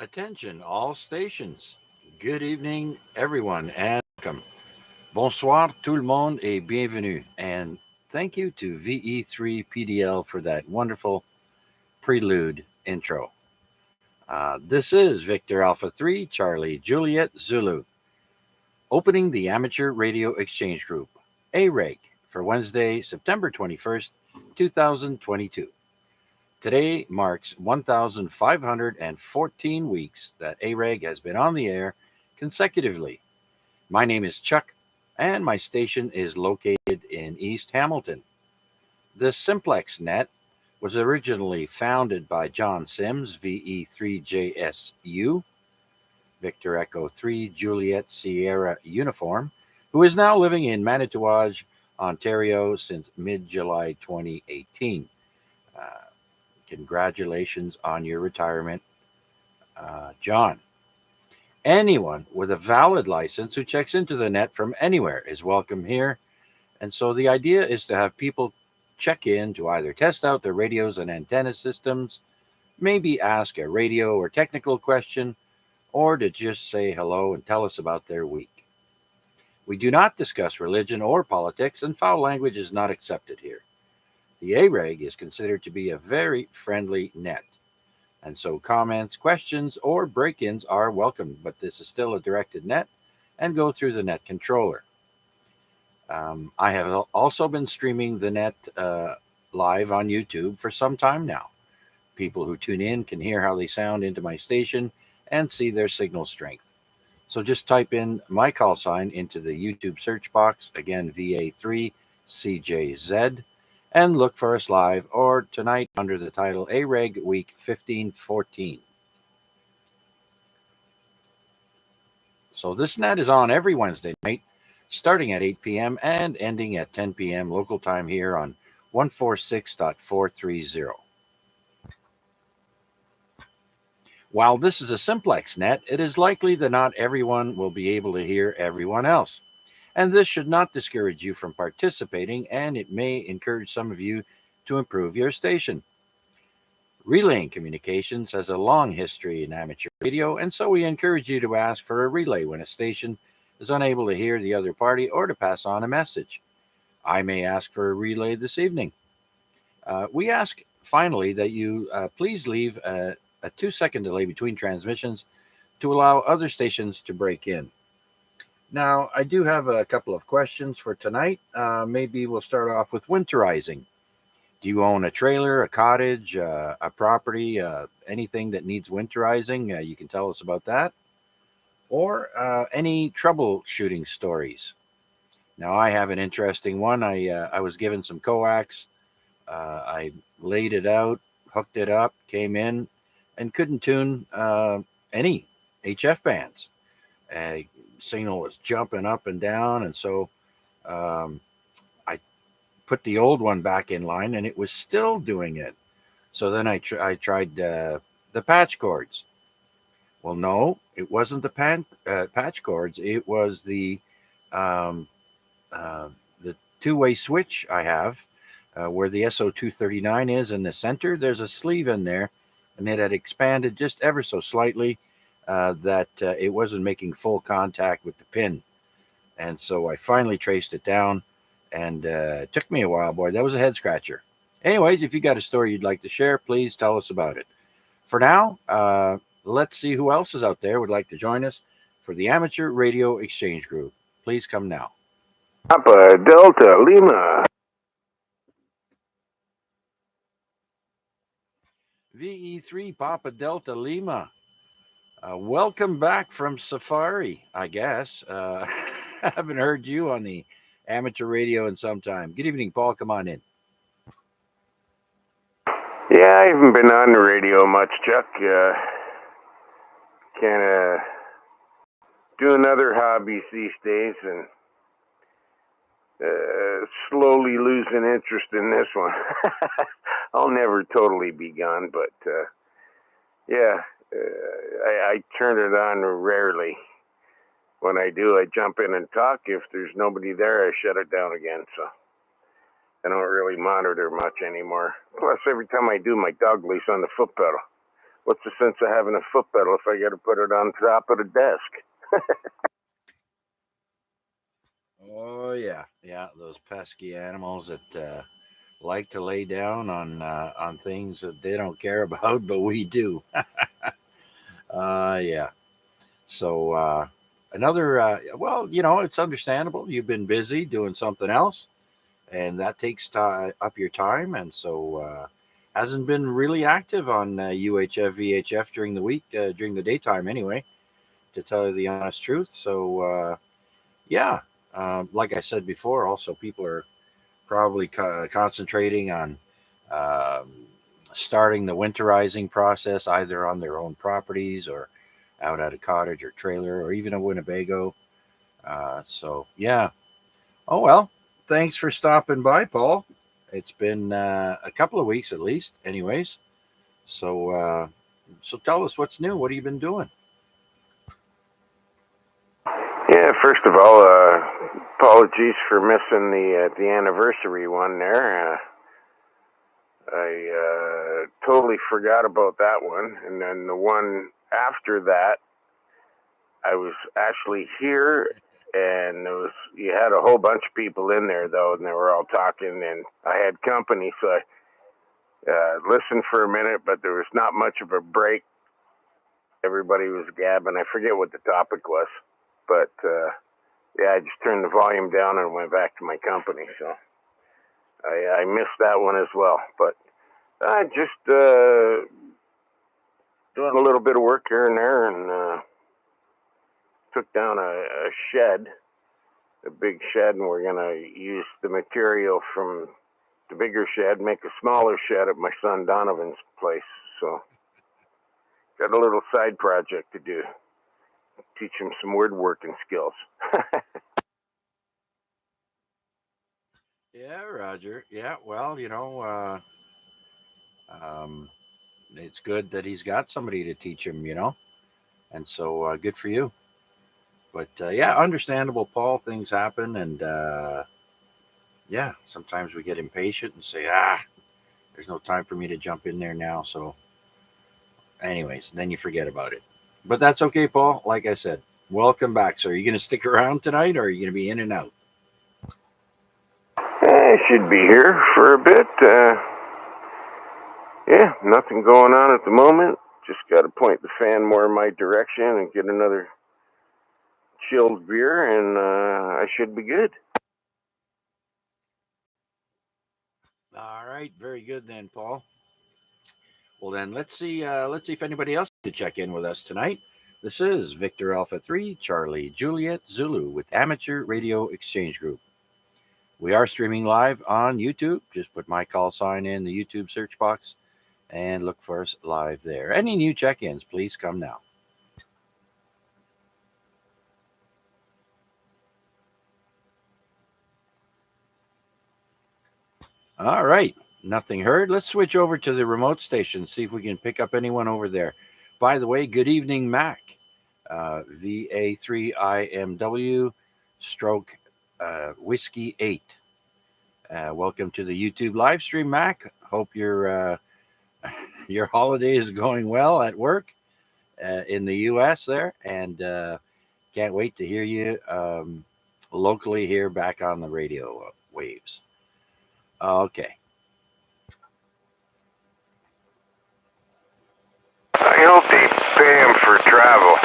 Attention, all stations. Good evening, everyone, and welcome. Bonsoir, tout le monde, et bienvenue. And thank you to VE3PDL for that wonderful prelude intro. This is Victor Alpha 3, Charlie Juliet Zulu, opening the Amateur Radio Exchange Group, AREG, for Wednesday, September 21st, 2022. Today marks 1,514 weeks that AREG has been on the air consecutively. My name is Chuck, and my station is located in East Hamilton. The Simplex Net was originally founded by John Sims, VE3JSU, Victor Echo 3 Juliet Sierra Uniform, who is now living in Manitouwadge, Ontario since mid July 2018. Uh, Congratulations on your retirement, John. Anyone with a valid license who checks into the net from anywhere is welcome here. And so the idea is to have people check in to either test out their radios and antenna systems, maybe ask a radio or technical question, or to just say hello and tell us about their week. We do not discuss religion or politics, and foul language is not accepted here. The AREG is considered to be a very friendly net. And so comments, questions, or break ins are welcome, but this is still a directed net and go through the net controller. I have also been streaming the net live on YouTube for some time now. People who tune in can hear how they sound into my station and see their signal strength. So just type in my call sign into the YouTube search box, again, VA3CJZ, and look for us live or tonight under the title AREG Week 1514. So this net is on every Wednesday night, starting at 8 p.m. and ending at 10 p.m. local time here on 146.430. While this is a simplex net, it is likely that not everyone will be able to hear everyone else. And this should not discourage you from participating, and it may encourage some of you to improve your station. Relaying communications has a long history in amateur radio, and so we encourage you to ask for a relay when a station is unable to hear the other party or to pass on a message. I may ask for a relay this evening. We ask finally that you please leave a 2-second delay between transmissions to allow other stations to break in. Now, I do have a couple of questions for tonight. Maybe we'll start off with winterizing. Do you own a trailer, a cottage, a property, anything that needs winterizing? You can tell us about that. Or any troubleshooting stories. Now, I have an interesting one. I was given some coax. I laid it out, hooked it up, came in, and couldn't tune any HF bands. Signal was jumping up and down, and so I put the old one back in line, and it was still doing it. So then I tried the patch cords. Well, no, it wasn't the patch cords. It was um, the two-way switch I have, where the SO239 is in the center. There's a sleeve in there, and it had expanded just ever so slightly that it wasn't making full contact with the pin. And so I finally traced it down, and it took me a while, boy. That was a head scratcher. Anyways, if you got a story you'd like to share, please tell us about it. For now, let's see who else is out there would like to join us for the Amateur Radio Exchange Group. Please come now. Papa Delta Lima. VE3 Papa Delta Lima. Welcome back from Safari, I guess. Haven't heard you on the amateur radio in some time. Good evening, Paul. Come on in. Yeah, I haven't been on the radio much, Chuck. Kind of doing other hobbies these days and slowly losing interest in this one. I'll never totally be gone, but yeah, I turn it on rarely. When I do, I jump in and talk. If there's nobody there, I shut it down again. So I don't really monitor much anymore. Plus, every time I do, my dog lays on the foot pedal. what's the sense of having a foot pedal if I got to put it on top of the desk? Oh yeah, yeah. Those pesky animals that like to lay down on things that they don't care about, but we do. Yeah. So another, well, it's understandable. You've been busy doing something else, and that takes up your time, and so hasn't been really active on UHF VHF during the week, during the daytime anyway, to tell you the honest truth. So yeah, like I said before, also people are probably concentrating on um, starting the winterizing process either on their own properties or out at a cottage or trailer or even a Winnebago. So yeah. Oh well. Thanks for stopping by, Paul. It's been a couple of weeks at least, anyways. So so tell us what's new. What have you been doing? Yeah, first of all, apologies for missing the anniversary one there. I totally forgot about that one, and then the one after that, I was actually here, and you had a whole bunch of people in there though, and they were all talking, and I had company, so I listened for a minute, but there was not much of a break. Everybody was gabbing. I forget what the topic was, but yeah, I just turned the volume down and went back to my company. So I missed that one as well. But I just doing a little bit of work here and there, and took down a shed, a big shed, and we're gonna use the material from the bigger shed, make a smaller shed at my son Donovan's place. So got a little side project to do, teach him some woodworking skills. Yeah, Roger. Yeah, well, um, it's good that he's got somebody to teach him, and so good for you. But yeah, understandable, Paul. Things happen, and yeah, sometimes we get impatient and say, there's no time for me to jump in there now. So, anyways, then you forget about it. But that's okay, Paul. Like I said, welcome back. So, are you going to stick around tonight, or are you going to be in and out? I should be here for a bit. Yeah, nothing going on at the moment. Just got to point the fan more in my direction and get another chilled beer, and I should be good. All right, very good then, Paul. Well, then let's see. Let's see if anybody else to check in with us tonight. This is Victor Alpha 3, Charlie Juliet Zulu with Amateur Radio Exchange Group. We are streaming live on YouTube. Just put my call sign in the YouTube search box and look for us live there. Any new check ins, please come now. All right. Nothing heard. Let's switch over to the remote station, see if we can pick up anyone over there. By the way, good evening, Mac. VA3IMW stroke Whiskey 8. Welcome to the YouTube live stream, Mac. Hope your holiday is going well at work in the U.S. there, and can't wait to hear you locally here back on the radio waves. Okay. I hope they pay him for travel.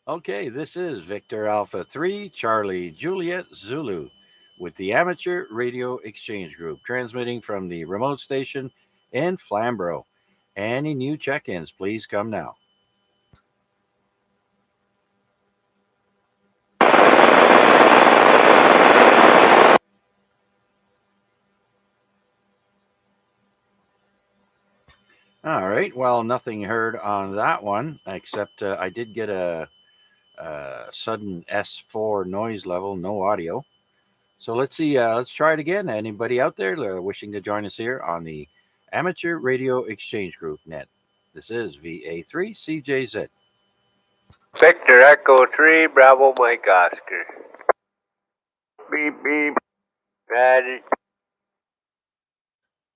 Okay, this is Victor Alpha 3, Charlie Juliet Zulu with the Amateur Radio Exchange Group, transmitting from the remote station in Flamborough. Any new check ins, please come now. All right, well, nothing heard on that one, except I did get a sudden S4 noise level, no audio. So let's see. Let's try it again. Anybody out there wishing to join us here on the Amateur Radio Exchange Group net? This is VA3CJZ. Victor Echo 3, Bravo Mike Oscar. Beep, beep. Ready.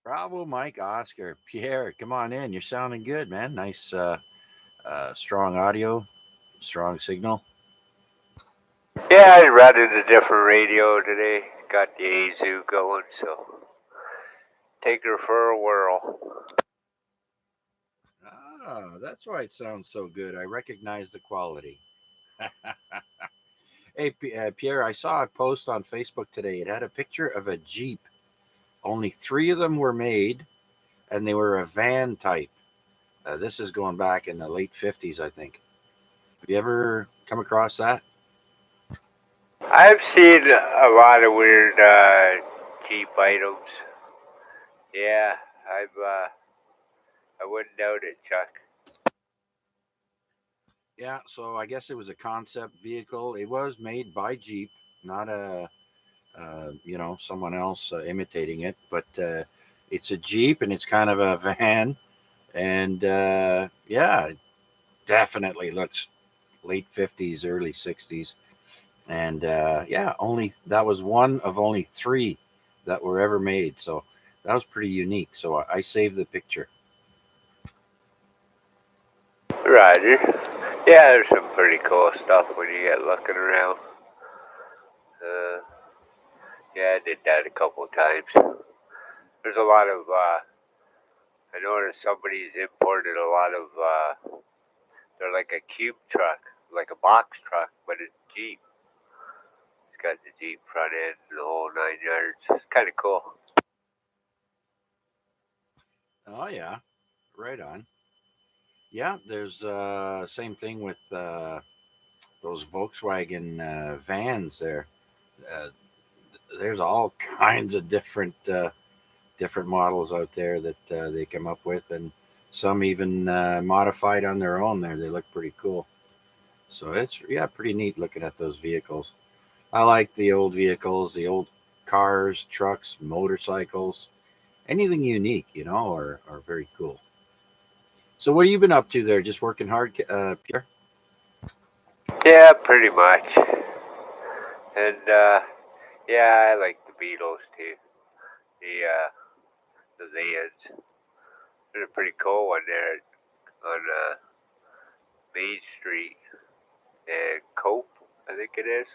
Bravo, Mike, Oscar, Pierre. Come on in. You're sounding good, man. Nice, strong audio, strong signal. Yeah, I running a different radio today. Got the Azu going, so take her for a whirl. Ah, that's why it sounds so good. I recognize the quality. Hey, Pierre, I saw a post on Facebook today. It had a picture of a Jeep. Only three of them were made, and they were a van type. This is going back in the late 50s, I think. Have you ever come across that? I've seen a lot of weird Jeep items. Yeah, I wouldn't doubt it, Chuck. Yeah, so I guess it was a concept vehicle. It was made by Jeep, not someone else imitating it, but it's a Jeep and it's kind of a van. And yeah, it definitely looks late 50s, early 60s. And yeah, only that was one of only three that were ever made. So that was pretty unique. So I saved the picture. Roger. Yeah, there's some pretty cool stuff when you get looking around. Uh, yeah, I did that a couple times. There's a lot of, I noticed somebody's imported a lot of, they're like a cube truck, like a box truck, but it's Jeep. It's got the Jeep front end and the whole 9 yards. It's kind of cool. Oh yeah, right on. Yeah, there's same thing with those Volkswagen vans there. Uh, there's all kinds of different models out there that they come up with, and some even modified on their own. There, they look pretty cool. So it's yeah, pretty neat looking at those vehicles. I like the old vehicles, the old cars, trucks, motorcycles, anything unique, are very cool. So what have you been up to there? Just working hard, Pierre? Yeah, pretty much. And, yeah, I like the Beatles too. The vans. There's a pretty cool one there on Main Street and Cope, I think it is.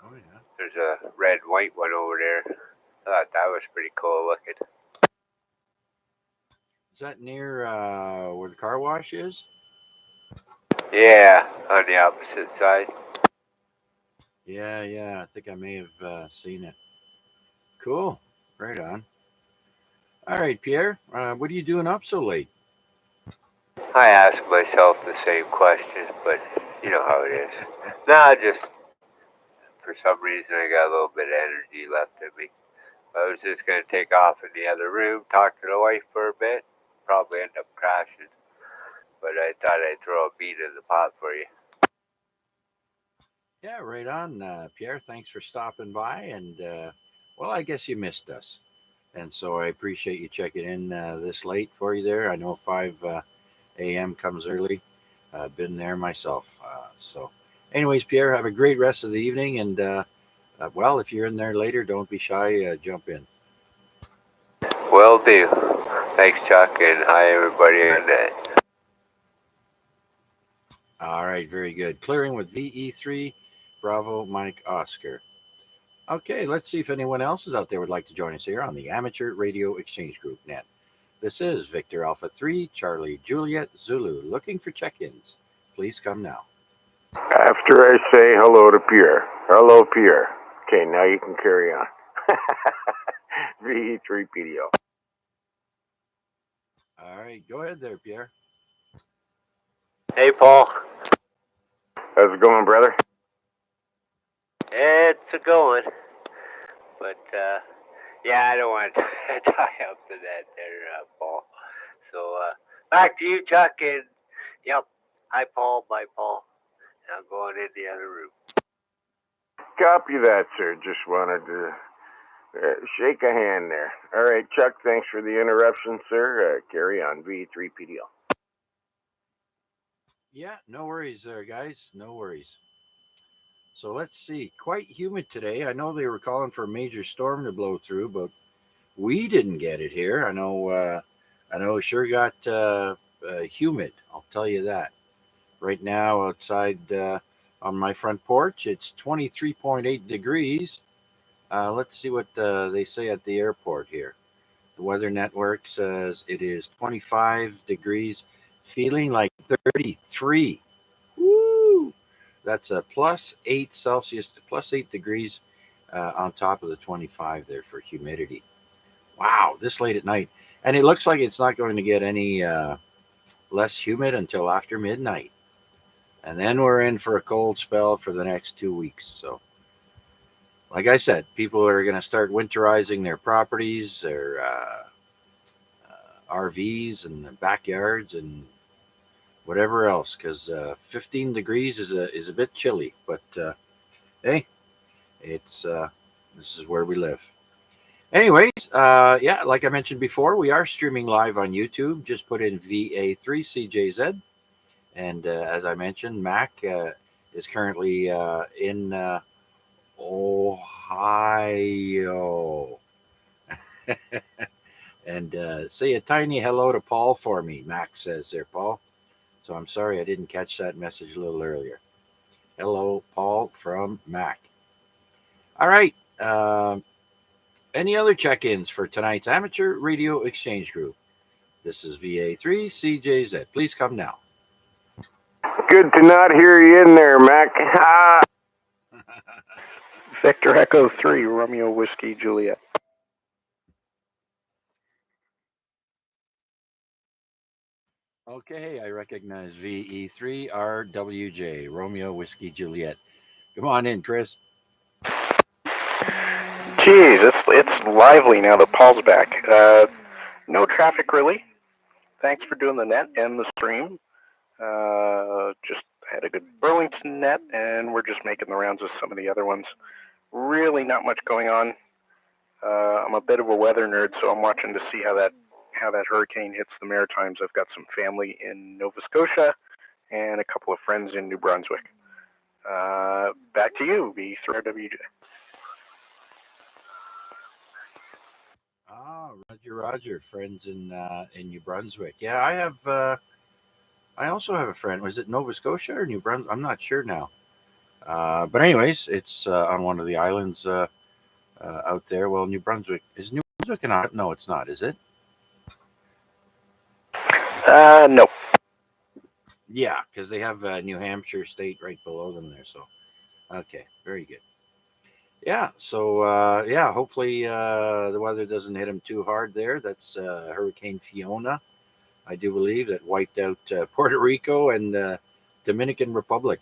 Oh yeah. There's a red and white one over there. I thought that was pretty cool looking. Is that near where the car wash is? Yeah, on the opposite side. Yeah, yeah. I think I may have seen it. Cool. Right on. All right, Pierre. What are you doing up so late? I ask myself the same question, but you know how it is. Nah, just for some reason I got a little bit of energy left in me. I was just gonna take off in the other room, talk to the wife for a bit, probably end up crashing. But I thought I'd throw a beat in the pot for you. Yeah, right on, Pierre. Thanks for stopping by. And well, I guess you missed us, and so I appreciate you checking in this late for you there. I know 5 a.m. comes early. Been there myself. So, anyways, Pierre, have a great rest of the evening. And well, if you're in there later, don't be shy. Jump in. Will do. Thanks, Chuck, and hi everybody on that. All right, very good. Clearing with VE3, Bravo, Mike, Oscar. Okay, let's see if anyone else is out there would like to join us here on the Amateur Radio Exchange Group Net. This is Victor Alpha 3, Charlie Juliet Zulu, looking for check ins. Please come now. After I say hello to Pierre. Hello, Pierre. Okay, now you can carry on. VE3PDO. All right, go ahead there, Pierre. Hey, Paul. How's it going, brother? It's a going, but yeah, I don't want to tie up to that there, Paul. So back to you, Chuck, and yep. Hi, Paul. Bye, Paul. I'm going in the other room. Copy that, sir. Just wanted to shake a hand there. All right, Chuck, thanks for the interruption, sir. Carry on, VE3PDO. Yeah, no worries there, guys. No worries. So let's see. Quite humid today. I know they were calling for a major storm to blow through, but We didn't get it here. I know it sure got humid. I'll tell you that. Right now, outside on my front porch, it's 23.8 degrees. Let's see what they say at the airport here. The Weather Network says it is 25 degrees, feeling like 33. Woo! That's a plus 8 Celsius, plus 8 degrees on top of the 25 there for humidity. Wow, this late at night. And it looks like it's not going to get any less humid until after midnight. And then we're in for a cold spell for the next 2 weeks. So, like I said, people are going to start winterizing their properties, their RVs, and their backyards, and whatever else, because 15 degrees is a bit chilly. But hey, it's this is where we live. Anyways, yeah, like I mentioned before, we are streaming live on YouTube. Just put in VA3CJZ. And as I mentioned, Mac is currently in Ohio. And say a tiny hello to Paul for me, Mac says there, Paul. So I'm sorry I didn't catch that message a little earlier. Hello, Paul from Mac. All right. Any other check ins for tonight's Amateur Radio Exchange Group? This is VA3CJZ. Please come now. Good to not hear you in there, Mac. Victor Echo 3, Romeo Whiskey Juliet. Okay, I recognize VE3RWJ, Romeo Whiskey Juliet. Come on in, Chris. Geez, it's lively now that Paul's back. No traffic really. Thanks for doing the net and the stream. Just had a good Burlington net, and we're just making the rounds of some of the other ones. Really not much going on. I'm a bit of a weather nerd, so I'm watching to see how that hurricane hits the Maritimes. I've got some family in Nova Scotia and a couple of friends in New Brunswick. Back to you, V3WJ. Roger, friends in New Brunswick. Yeah, I have. I also have a friend. Was it Nova Scotia or New Brunswick? I'm not sure now. But anyways, it's on one of the islands out there. Well, New Brunswick is New Brunswick an island? No, it's not. Is it? No. Yeah, because they have New Hampshire State right below them there. So, okay, very good. Yeah, so yeah, hopefully the weather doesn't hit them too hard there. That's Hurricane Fiona, I do believe, that wiped out Puerto Rico and Dominican Republic.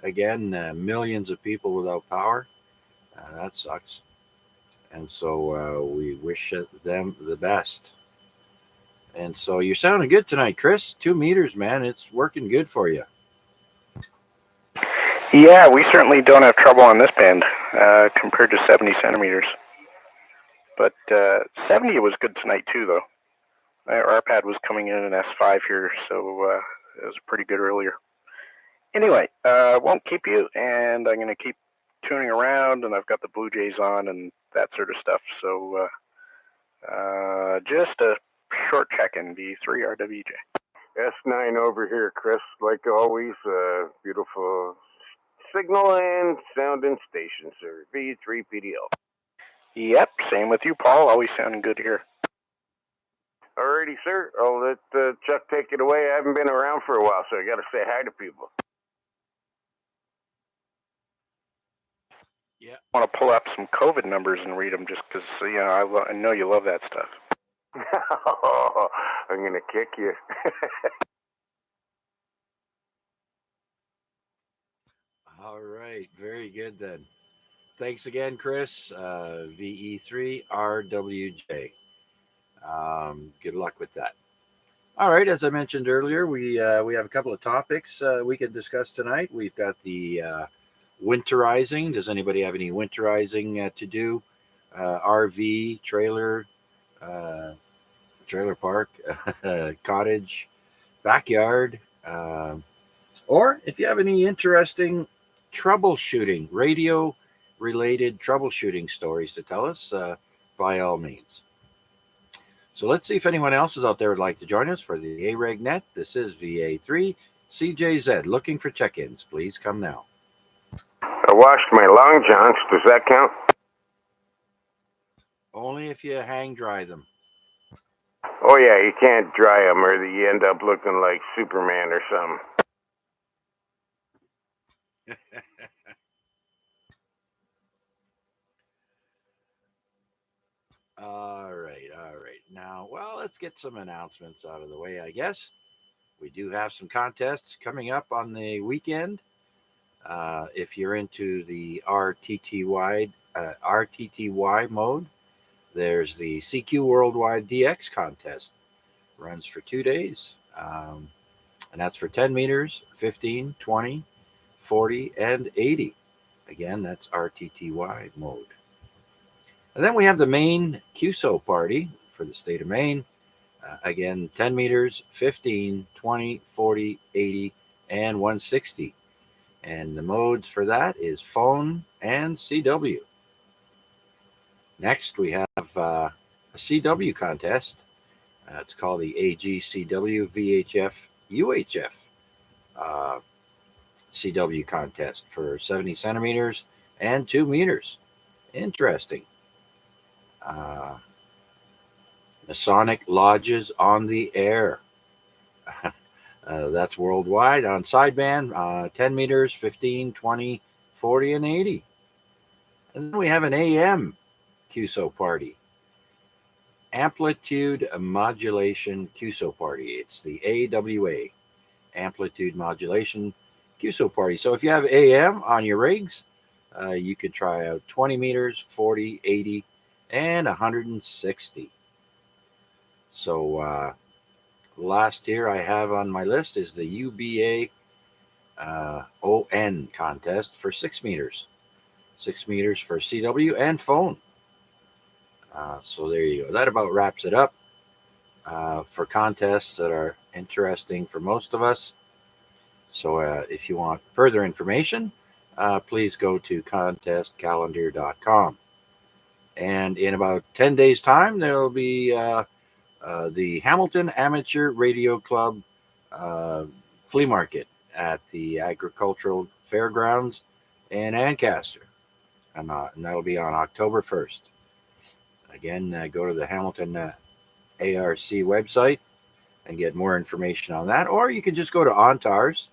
Again, millions of people without power. That sucks. And so we wish them the best. And so you're sounding good tonight, Chris. 2 meters, man. It's working good for you. Yeah, we certainly don't have trouble on this band compared to 70 centimeters. But 70 was good tonight too, though. Our pad was coming in an S5 here, so it was pretty good earlier. Anyway, won't keep you, and I'm going to keep tuning around, and I've got the Blue Jays on and that sort of stuff. So just a short check-in, V3RWJ. S9 over here, Chris. Like always, beautiful signal and sound and station, sir. V3PDL. Yep, same with you, Paul. Always sounding good here. Alrighty, sir. I'll let Chuck take it away. I haven't been around for a while, so I got to say hi to people. Yeah. I want to pull up some COVID numbers and read them just because, I know you love that stuff. I'm going to kick you. All right. Very good then. Thanks again, Chris. VE3RWJ. Good luck with that. All right. As I mentioned earlier, we have a couple of topics we can discuss tonight. We've got the winterizing. Does anybody have any winterizing to do? RV, trailer, trailer park, cottage, backyard, or if you have any interesting troubleshooting, radio related troubleshooting stories to tell us, by all means. So let's see if anyone else is out there would like to join us for the AREG Net. This is VA3 CJZ. Looking for check-ins. Please come now. I washed my long johns. Does that count? Only if you hang dry them. Oh yeah, you can't dry them or you end up looking like Superman or something. All right, all right. Now, well, let's get some announcements out of the way, I guess. We do have some contests coming up on the weekend. If you're into the RTTY mode, there's the CQ Worldwide DX contest. Runs for 2 days. And that's for 10 meters, 15, 20, 40, and 80. Again, that's RTTY mode. And then we have the Maine QSO party for the state of Maine. Again, 10 meters, 15, 20, 40, 80, and 160. And the modes for that is phone and CW. Next, we have a CW contest. It's called the AGCW VHF UHF uh, CW contest for 70 centimeters and 2 meters. Interesting. Uh, Masonic Lodges on the Air. That's worldwide on sideband, 10 meters, 15, 20, 40, and 80. And then we have an AM QSO party. Amplitude Modulation QSO party. It's the AWA, Amplitude Modulation QSO party. So if you have AM on your rigs, you could try out 20 meters, 40, 80, and 160. So last here I have on my list is the UBA ON contest for 6 meters. 6 meters for CW and phone. So there you go. That about wraps it up for contests that are interesting for most of us. So if you want further information, please go to contestcalendar.com. And in about 10 days' time, there will be the Hamilton Amateur Radio Club flea market at the Agricultural Fairgrounds in Ancaster. And that'll be on October 1st. Again, go to the Hamilton ARC website and get more information on that. Or you can just go to ONTARS,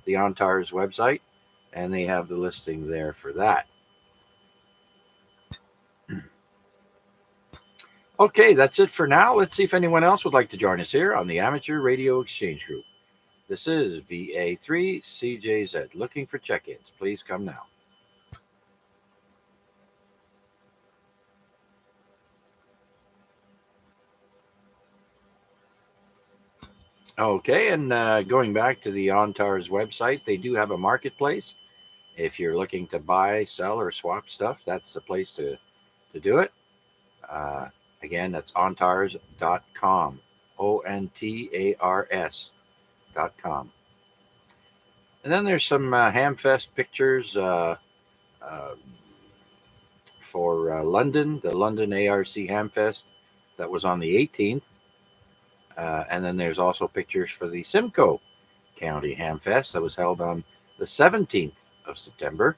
the ONTARS website, and they have the listing there for that. Okay, that's it for now. Let's see if anyone else would like to join us here on the Amateur Radio Exchange Group. This is VA3CJZ. Looking for check-ins. Please come now. Okay, and going back to the ONTARS website, they do have a marketplace. If you're looking to buy, sell, or swap stuff, that's the place to do it. Again, that's ontars.com, ONTARS.com. And then there's some Hamfest pictures for London, the London ARC Hamfest that was on the 18th. And then there's also pictures for the Simcoe County Hamfest that was held on the 17th of September.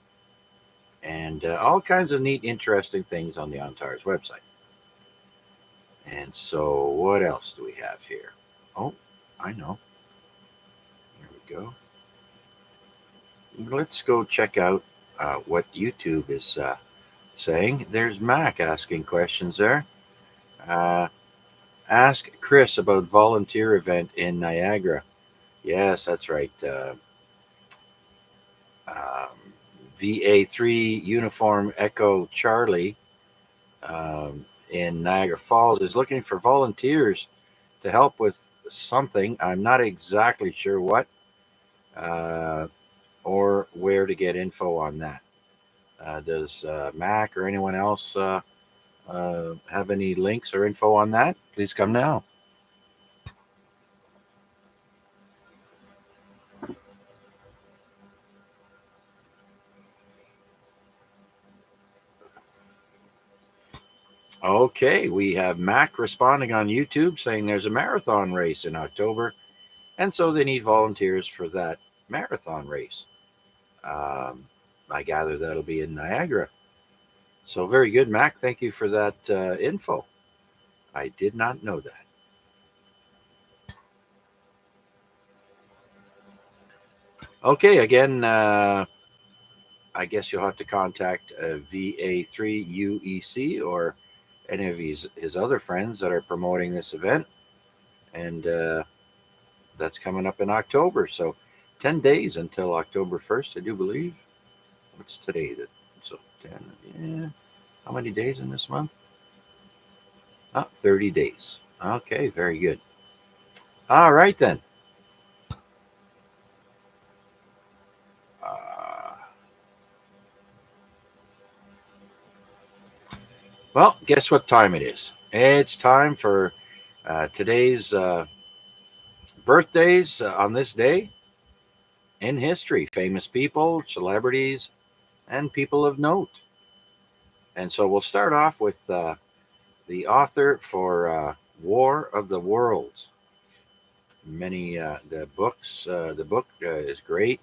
And all kinds of neat, interesting things on the ONTARS website. And so what else do we have here? Oh, I know. Here we go. Let's go check out what YouTube is saying. There's Mac asking questions there. Ask Chris about volunteer event in Niagara. Yes, that's right. VA3 Uniform Echo Charlie in Niagara Falls is looking for volunteers to help with something. I'm not exactly sure what or where to get info on that. Does Mac or anyone else have any links or info on that? Please come now. Okay, we have Mac responding on YouTube saying there's a marathon race in October, and so they need volunteers for that marathon race. Um, I gather that'll be in Niagara. So very good, Mac. Thank you for that info. I did not know that. Okay, again, I guess you'll have to contact VA3UEC or any of his other friends that are promoting this event. And that's coming up in October. So 10 days until October 1st, I do believe. What's today? So 10, yeah. How many days in this month? 30 days. Okay, very good. All right, then. Uh, well, guess what time it is? It's time for today's birthdays on this day in history. Famous people, celebrities, and people of note. And so we'll start off with the author for War of the Worlds. Many the book is great.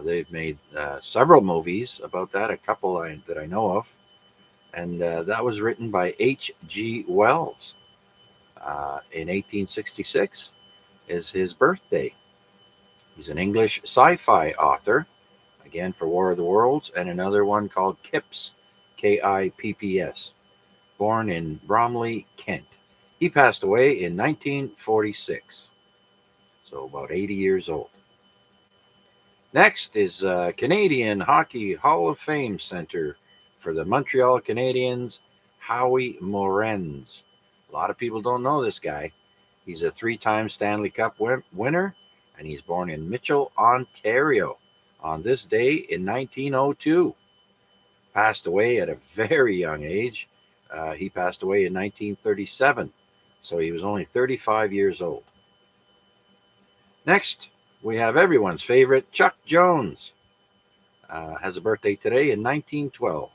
They've made several movies about that. A couple that I know of, and that was written by H.G. Wells in 1866. Is his birthday. He's an English sci-fi author. Again for War of the Worlds, and another one called Kipps, Kipps, born in Bromley, Kent. He passed away in 1946, so about 80 years old. Next is Canadian Hockey Hall of Fame Center for the Montreal Canadiens, Howie Morenz. A lot of people don't know this guy. He's a three-time Stanley Cup winner, and he's born in Mitchell, Ontario on this day in 1902. Passed away at a very young age. He passed away in 1937, so he was only 35 years old. Next, we have everyone's favorite Chuck Jones. Has a birthday today in 1912.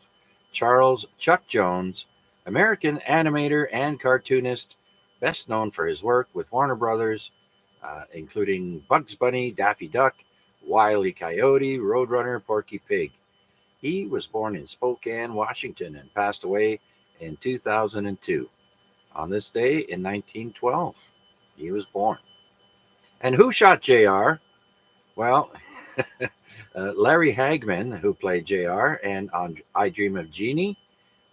Charles Chuck Jones, American animator and cartoonist, best known for his work with Warner Brothers, including Bugs Bunny, Daffy Duck, Wile E. Coyote, Roadrunner, Porky Pig. He was born in Spokane, Washington, and passed away in 2002. On this day in 1912, he was born. And who shot JR? Well, Larry Hagman, who played JR and on I Dream of Jeannie,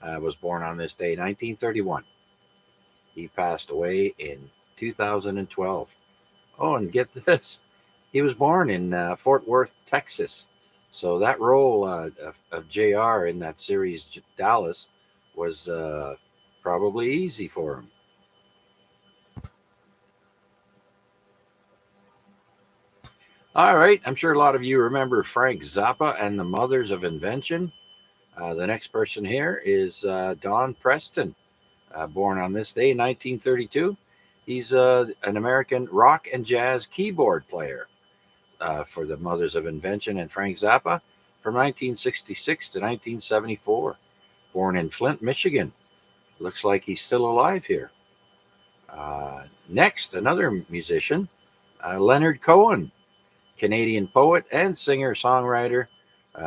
was born on this day, 1931. He passed away in 2012. Oh, and get this, he was born in Fort Worth, Texas. So that role of JR in that series, Dallas, was probably easy for him. All right, I'm sure a lot of you remember Frank Zappa and the Mothers of Invention. The next person here is Don Preston, born on this day, 1932. He's an American rock and jazz keyboard player for the Mothers of Invention and Frank Zappa from 1966 to 1974. Born in Flint, Michigan. Looks like he's still alive here. Next, another musician, Leonard Cohen, Canadian poet and singer-songwriter.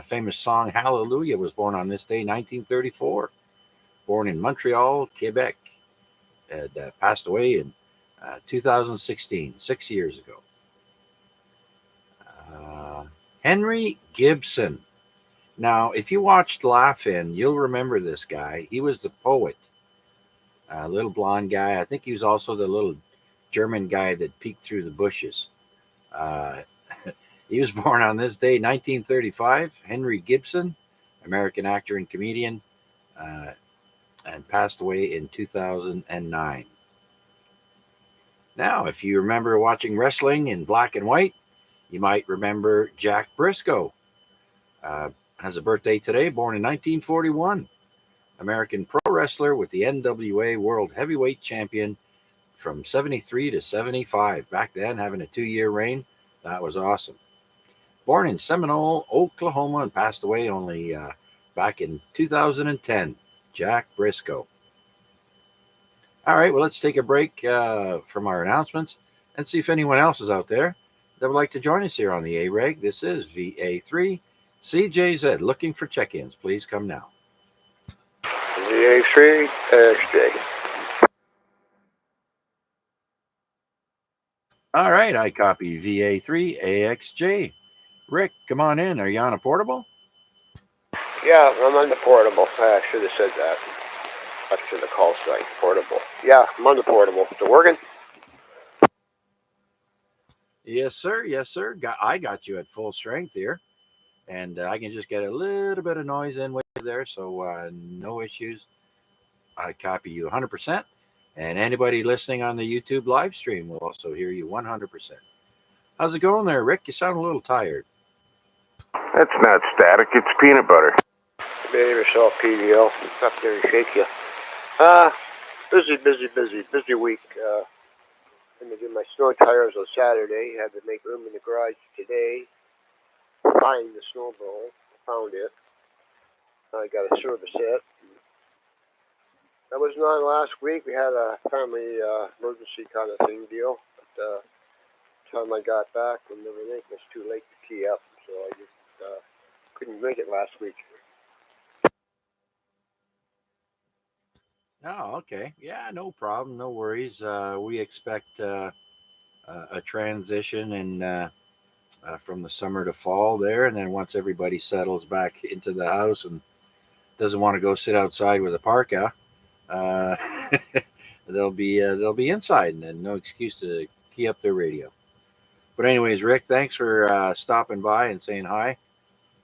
Famous song Hallelujah was born on this day, 1934. Born in Montreal, Quebec. And passed away in 2016, 6 years ago. Henry Gibson. Now, if you watched Laugh-In, you'll remember this guy. He was the poet, a little blonde guy. I think he was also the little German guy that peeked through the bushes. He was born on this day, 1935. Henry Gibson, American actor and comedian, and passed away in 2009. Now, if you remember watching wrestling in black and white, you might remember Jack Briscoe. Has a birthday today, born in 1941. American pro wrestler with the NWA World Heavyweight Champion from 73 to 75. Back then, having a 2-year reign, that was awesome. Born in Seminole, Oklahoma, and passed away only back in 2010. Jack Briscoe. All right, well, let's take a break from our announcements and see if anyone else is out there that would like to join us here on the AREG. This is VA3 CJZ looking for check ins. Please come now. VA3 XJ. All right, I copy VA3 AXJ. Rick, come on in. Are you on a portable? Yeah, I'm on the portable. I should have said that. That's to the call site. Portable. Yeah, I'm on the portable. Is it working? Yes, sir. Yes, sir. I got you at full strength here, and I can just get a little bit of noise in with you there, so no issues. I copy you 100%, and anybody listening on the YouTube live stream will also hear you 100%. How's it going there, Rick? You sound a little tired. That's not static. It's peanut butter. Behave yourself, PDL. It's up there and shake you. Busy week. I'm going to do my snow tires on Saturday. Had to make room in the garage today. Find the snowball. Found it. I got to service it. That was not last week. We had a family emergency kind of thing deal. But time I got back and everything, it was too late to key up. So I just couldn't make it last week. Oh, okay. Yeah, no problem. No worries. We expect a transition from the summer to fall there, and then once everybody settles back into the house and doesn't want to go sit outside with a parka, uh, they'll be inside, and then no excuse to key up their radio. But anyways, Rick, thanks for stopping by and saying hi.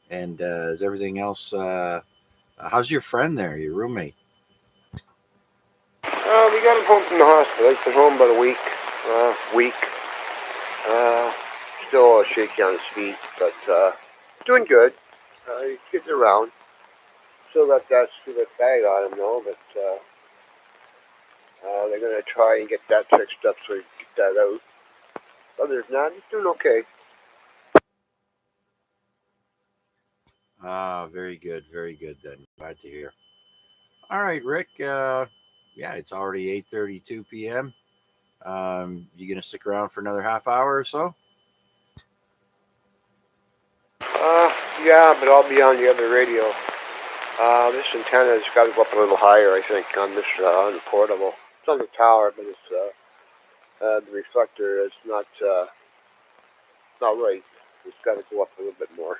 And is everything else? How's your friend there, your roommate? We got him home from the hospital. He's been home about a week. Still shaky on his feet, but doing good. He's getting around. Still got that stupid bag on him though, but they're gonna try and get that fixed up so he can get that out. Other than that, he's doing okay. Ah, very good, very good. Then glad to hear. All right, Rick. Yeah, it's already 8:32 p.m. You gonna stick around for another half hour or so? Yeah, but I'll be on the other radio. This antenna's got to go up a little higher, I think, on this on the portable. It's on the tower, but it's the reflector is not right. It's got to go up a little bit more.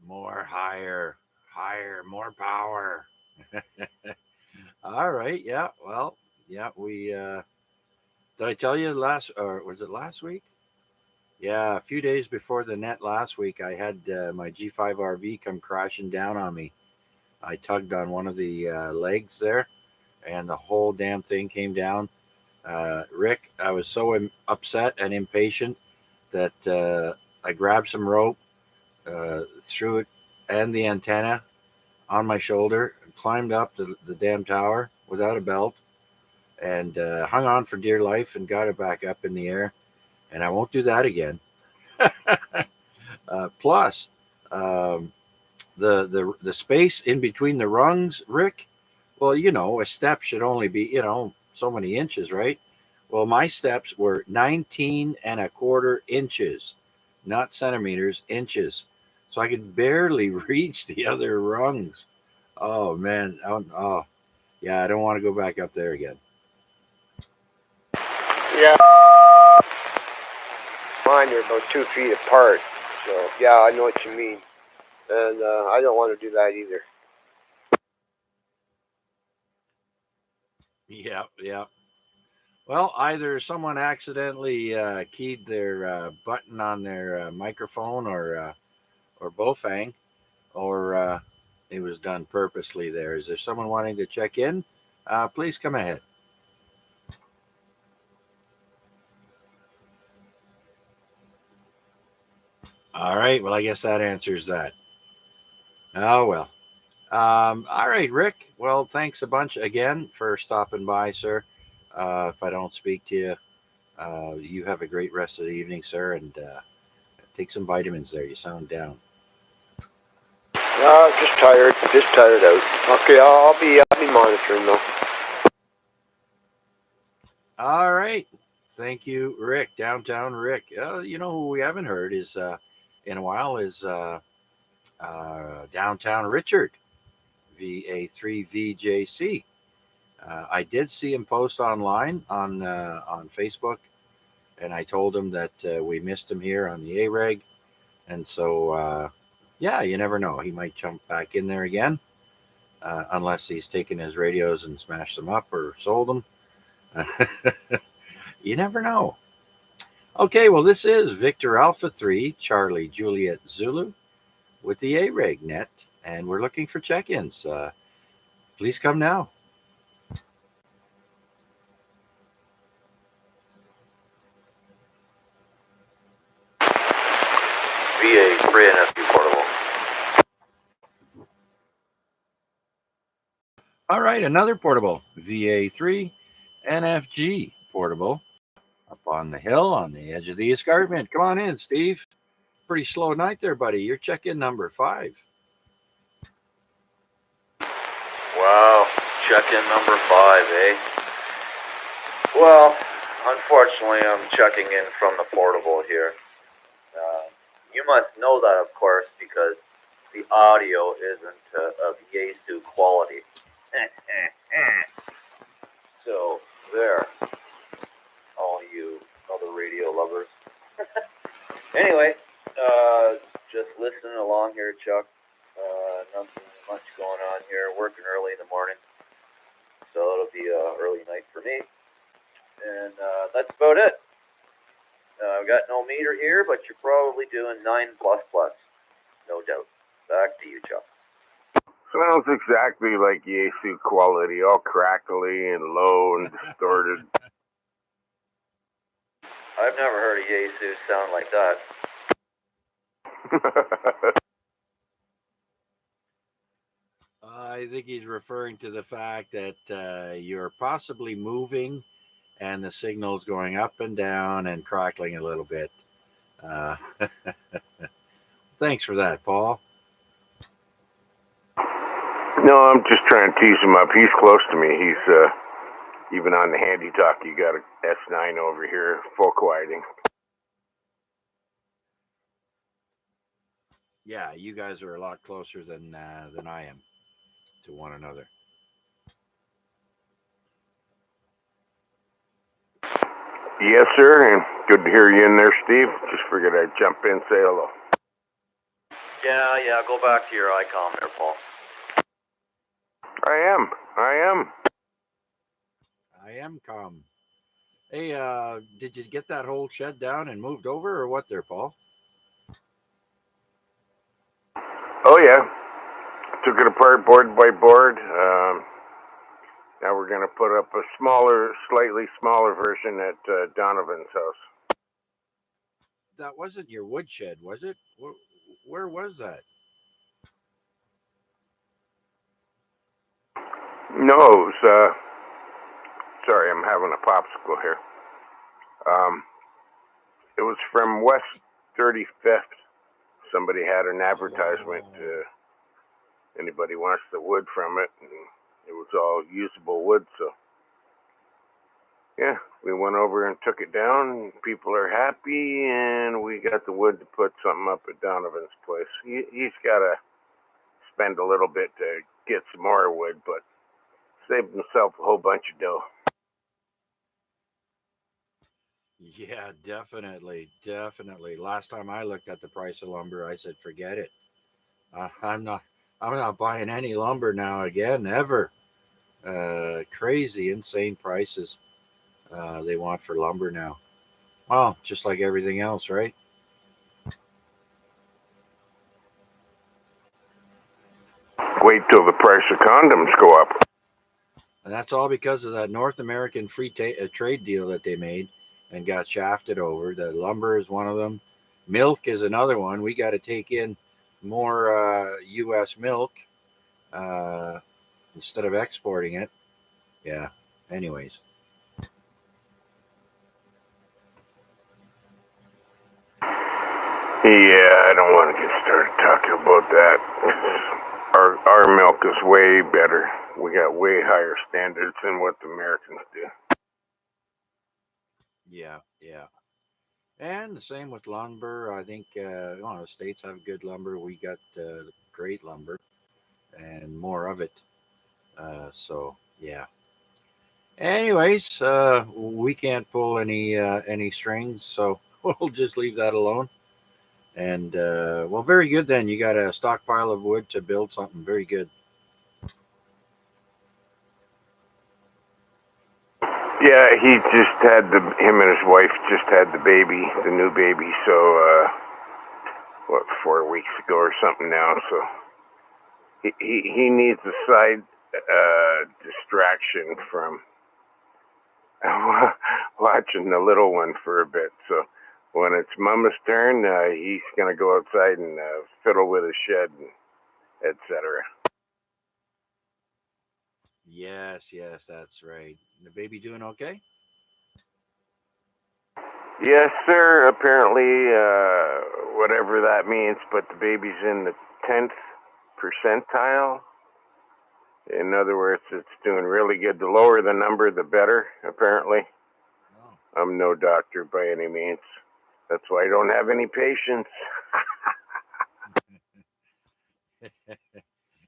More higher, higher, more power. All right. Yeah. Well. Yeah. We. Did I tell you last, or was it last week? Yeah, a few days before the net last week, I had my G5 RV come crashing down on me. I tugged on one of the legs there, and the whole damn thing came down. Rick, I was so upset and impatient that I grabbed some rope, threw it and the antenna on my shoulder, and climbed up the damn tower without a belt, and hung on for dear life and got it back up in the air. And I won't do that again. Plus, um, the space in between the rungs, Rick. Well, a step should only be so many inches, right? Well, my steps were 19 and a quarter inches, not centimeters, inches. So I could barely reach the other rungs. Oh man, oh yeah, I don't want to go back up there again. Yeah, mine are about 2 feet apart. So yeah, I know what you mean, and I don't want to do that either. Yeah, yeah. Well, either someone accidentally keyed their button on their microphone, or both hang, or it was done purposely. There is there someone wanting to check in? Please come ahead. All right. Well, I guess that answers that. Oh well. All right, Rick. Well, thanks a bunch again for stopping by, sir. If I don't speak to you, you have a great rest of the evening, sir, and take some vitamins. There, you sound down. Just tired out. Okay, I'll be monitoring though. All right. Thank you, Rick. Downtown Rick. You know who we haven't heard is in a while is Downtown Richard, VA3VJC. I did see him post online on Facebook, and I told him that we missed him here on the AREG, and so yeah, you never know. He might jump back in there again, unless he's taken his radios and smashed them up or sold them. You never know. Okay, well, this is Victor Alpha 3, Charlie Juliet Zulu with the AREG net, and we're looking for check ins. Please come now. VA3 NFG portable. All right, another portable, VA3 NFG portable, up on the hill on the edge of the escarpment. Come on in, Steve. Pretty slow night there, buddy. Your check in number 5. Wow, check-in number 5, eh? Well, unfortunately, I'm checking in from the portable here. You must know that, of course, because the audio isn't of Yaesu quality. So, there, all you other radio lovers. Anyway, just listening along here, Chuck. Nothing much going on here. Working early in the morning, so it'll be a early night for me. And that's about it. I've got no meter here, but you're probably doing 9++, no doubt. Back to you, Chuck. Sounds exactly like Yaesu quality, all crackly and low and distorted. I've never heard a Yaesu sound like that. I think he's referring to the fact that you're possibly moving and the signal's going up and down and crackling a little bit. Thanks for that, Paul. No, I'm just trying to tease him up. He's close to me. He's even on the handy talk. You got a S9 over here, full quieting. Yeah, you guys are a lot closer than I am to one another. Yes, sir, and good to hear you in there, Steve. Just figured I'd jump in, say hello. Yeah, go back to your ICOM there, Paul. I am calm. Hey, did you get that whole shed down and moved over, or what there, Paul? Oh, yeah. Took it apart board by board. Now we're going to put up a slightly smaller version at Donovan's house. That wasn't your woodshed, was it? Where was that? No, it was, sorry, I'm having a popsicle here. It was from West 35th. Somebody had an advertisement. Anybody wants the wood from it. And it was all usable wood, so yeah, we went over and took it down. People are happy, and we got the wood to put something up at Donovan's place. He's got to spend a little bit to get some more wood, but saved himself a whole bunch of dough. Yeah, definitely. Last time I looked at the price of lumber, I said, forget it. I'm not buying any lumber now again, ever. Crazy, insane prices they want for lumber now. Well, just like everything else, right? Wait till the price of condoms go up. And that's all because of that North American free trade deal that they made and got shafted over. The lumber is one of them. Milk is another one. We got to take in more U.S. milk instead of exporting it. Yeah. Anyways. Yeah, I don't want to get started talking about that. Our milk is way better. we got way higher standards than what the Americans do. Yeah, yeah. And the same with lumber. I think the states have good lumber. We got great lumber and more of it. So yeah. Anyways, we can't pull any strings, so we'll just leave that alone. And well, very good then. You got a stockpile of wood to build something very good. Yeah, he just had him and his wife just had the baby, the new baby. So, 4 weeks ago or something now. So he needs a side distraction from watching the little one for a bit. So when it's Mama's turn, he's gonna go outside and fiddle with his shed, and etc. Yes, yes, that's right. The baby doing okay? Yes, sir. Apparently, whatever that means, but the baby's in the 10th percentile. In other words, it's doing really good. The lower the number, the better, apparently. Oh. I'm no doctor by any means. That's why I don't have any patience.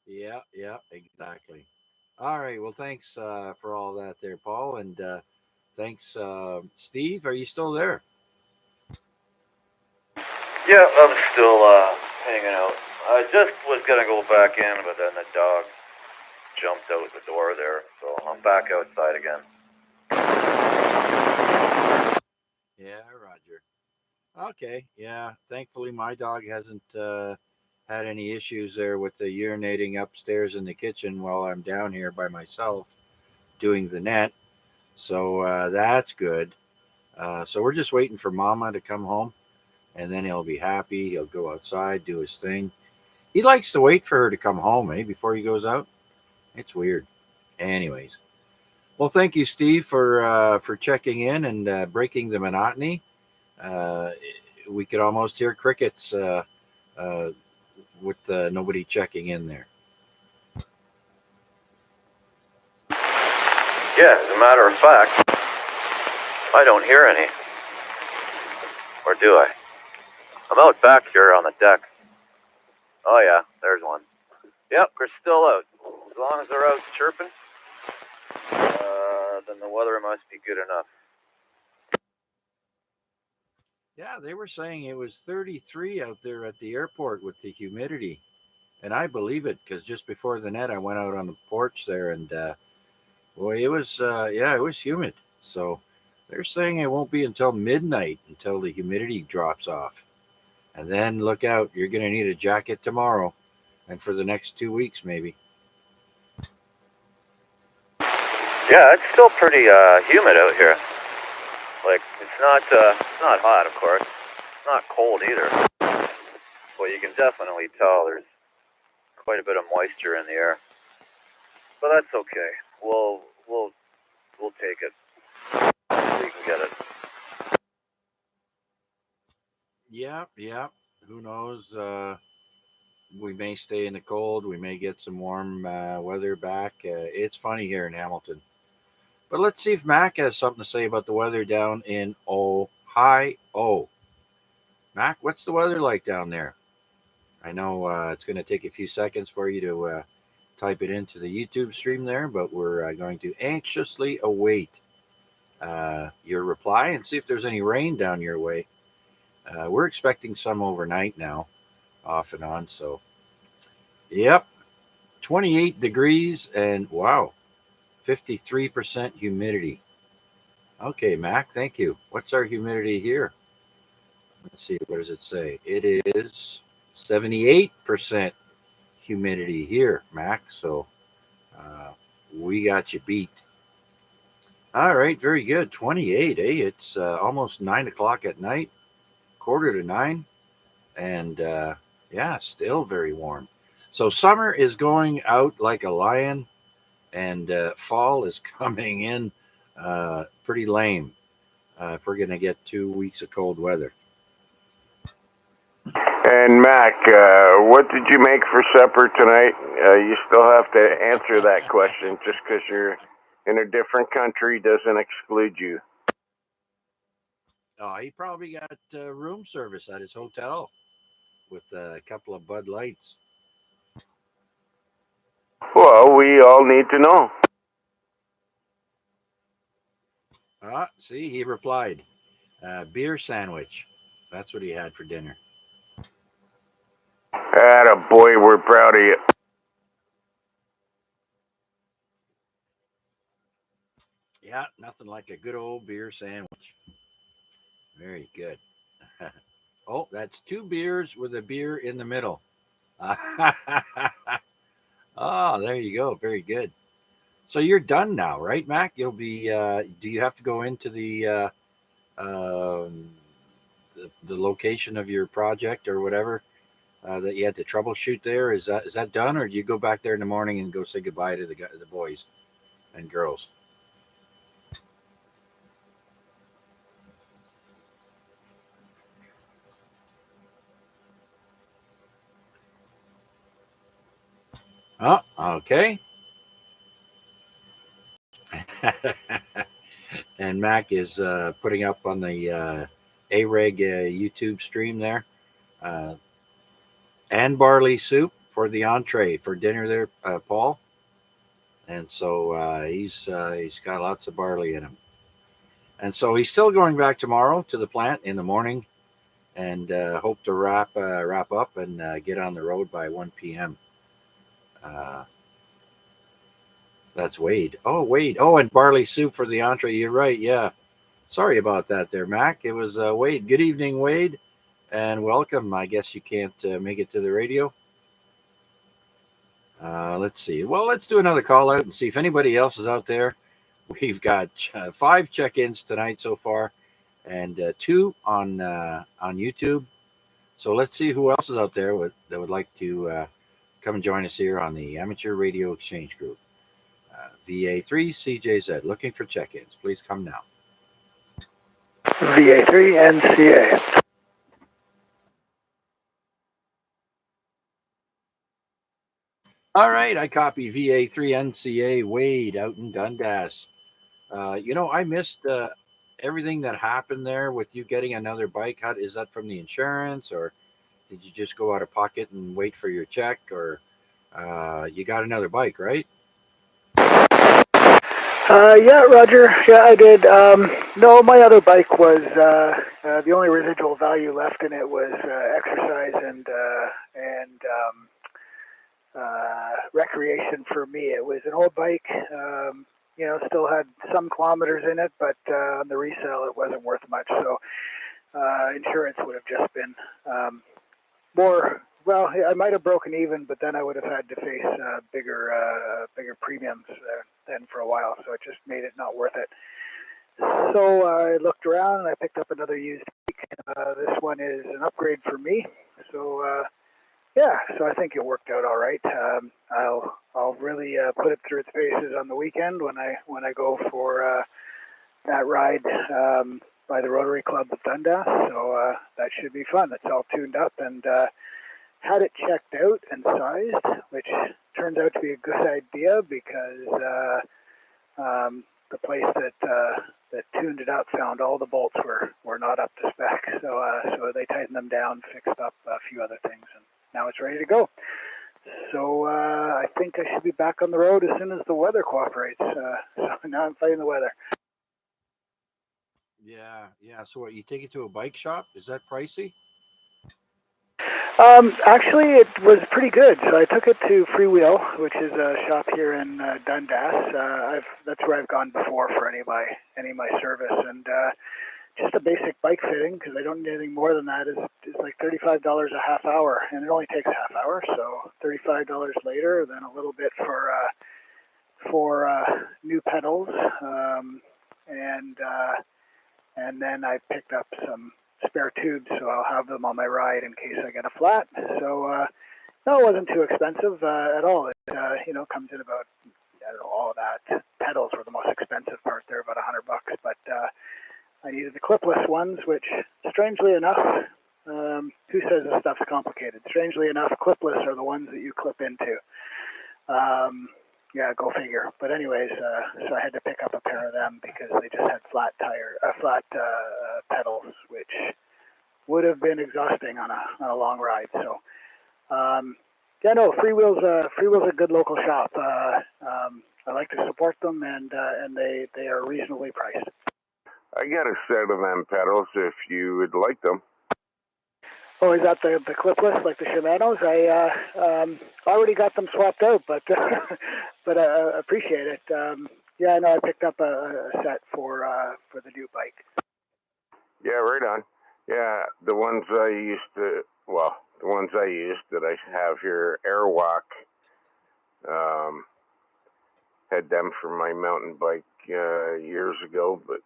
Yeah, yeah, exactly. All right. Well, thanks for all that there, Paul, and thanks, Steve. Are you still there? Yeah, I'm still hanging out. I just was gonna go back in, but then the dog jumped out the door there, so I'm back outside again. Yeah, Roger. Okay. Yeah. Thankfully, my dog hasn't had any issues there with the urinating upstairs in the kitchen while I'm down here by myself doing the net. So that's good. So we're just waiting for Mama to come home, and then he'll be happy. He'll go outside, do his thing. He likes to wait for her to come home, before he goes out. It's weird. Anyways, well, thank you, Steve, for checking in and breaking the monotony. Uh, we could almost hear crickets uh, with nobody checking in there. Yeah, as a matter of fact, I don't hear any. Or do I? I'm out back here on the deck. Oh yeah, there's one. Yep, they're still out. As long as they're out chirping, then the weather must be good enough. Yeah, they were saying it was 33 out there at the airport with the humidity. And I believe it because just before the net, I went out on the porch there and boy, it was, yeah, it was humid. So they're saying it won't be until midnight until the humidity drops off. And then look out, you're going to need a jacket tomorrow and for the next 2 weeks, maybe. Yeah, it's still pretty humid out here. Like it's not hot, of course. It's not cold either. But you can definitely tell there's quite a bit of moisture in the air. But that's okay. We'll take it. We can get it. Yeah, yeah. Who knows? We may stay in the cold. We may get some warm weather back. It's funny here in Hamilton. But let's see if Mac has something to say about the weather down in Ohio. Mac, what's the weather like down there? I know it's going to take a few seconds for you to type it into the YouTube stream there, but we're going to anxiously await your reply and see if there's any rain down your way. We're expecting some overnight now, off and on. So, yep, 28 degrees and wow, 53% humidity. Okay, Mac, thank you. What's our humidity here? Let's see, what does it say? It is 78% humidity here, Mac. So uh, we got you beat. All right, very good. 28, eh? It's almost 9 o'clock at night, quarter to nine. And yeah, still very warm. So summer is going out like a lion, and fall is coming in pretty lame if we're going to get 2 weeks of cold weather. And Mac, what did you make for supper tonight? You still have to answer that question. Just because you're in a different country doesn't exclude you. Oh, he probably got room service at his hotel with a couple of Bud Lights. Well, we all need to know. Ah, see, he replied, beer sandwich. That's what he had for dinner. Atta boy, we're proud of you. Yeah, nothing like a good old beer sandwich. Very good. Oh, that's two beers with a beer in the middle. Oh, there you go. Very good. So you're done now, right, Mac? You'll be. Do you have to go into um, the location of your project or whatever that you had to troubleshoot there? Is that done, or do you go back there in the morning and go say goodbye to the boys and girls? Oh, okay. And Mac is putting up on the AREG YouTube stream there. Uh, and barley soup for the entree for dinner there, Paul. And so he's got lots of barley in him. And so he's still going back tomorrow to the plant in the morning, and hope to wrap up and get on the road by 1 p.m. Uh, that's Wade. Oh, Wade. Oh, and barley soup for the entree. You're right. Yeah. Sorry about that there, Mac. It was Wade. Good evening, Wade, and welcome. I guess you can't make it to the radio. Let's see. Well, let's do another call out and see if anybody else is out there. We've got 5 check-ins tonight so far, and 2 on YouTube. So let's see who else is out there that would like to come and join us here on the Amateur Radio Exchange Group. VA3 CJZ, looking for check-ins. Please come now. VA3 NCA. All right, I copy VA3 NCA Wade out in Dundas. I missed everything that happened there with you getting another bike. Is that from the insurance, or did you just go out of pocket and wait for your check, or you got another bike, right? Yeah, Roger. Yeah, I did. No, my other bike was the only residual value left in it was exercise and recreation for me. It was an old bike. Still had some kilometers in it, but on the resale, it wasn't worth much. So insurance would have just been more. Well, I might have broken even, but then I would have had to face bigger premiums then for a while. So it just made it not worth it. So I looked around and I picked up another used bike. This one is an upgrade for me. So yeah, so I think it worked out all right. I'll really put it through its paces on the weekend when I go for that ride by the Rotary Club of Dundas. So that should be fun. It's all tuned up and had it checked out and sized, which turned out to be a good idea because the place that tuned it up found all the bolts were not up to spec. So they tightened them down, fixed up a few other things, and now it's ready to go. So I think I should be back on the road as soon as the weather cooperates. So now I'm fighting the weather. Yeah. So what, you take it to a bike shop? Is that pricey? Actually, it was pretty good. So I took it to Freewheel, which is a shop here in Dundas. That's where I've gone before for any of my service, and just a basic bike fitting because I don't need anything more than that. Is like $35 a half hour, and it only takes a half hour. So $35 later, then a little bit for new pedals, and then I picked up some spare tubes, so I'll have them on my ride in case I get a flat. So no, it wasn't too expensive at all. It comes in about, I don't know, all of that. Pedals were the most expensive part there, about $100. But I needed the clipless ones, which strangely enough Who says this stuff's complicated? Strangely enough, clipless are the ones that you clip into. Yeah, go figure. But anyways, so I had to pick up a pair of them because they just had flat pedals, which would have been exhausting on a long ride. So, yeah, no, Freewheel's a good local shop. I like to support them, and they are reasonably priced. I got a set of them pedals if you would like them. Oh, is that the clipless, like the Shimanos? I already got them swapped out, but but I appreciate it. Yeah, I know I picked up a set for the new bike. Yeah, right on. Yeah, the ones I used that I have here, Airwalk, had them for my mountain bike years ago, but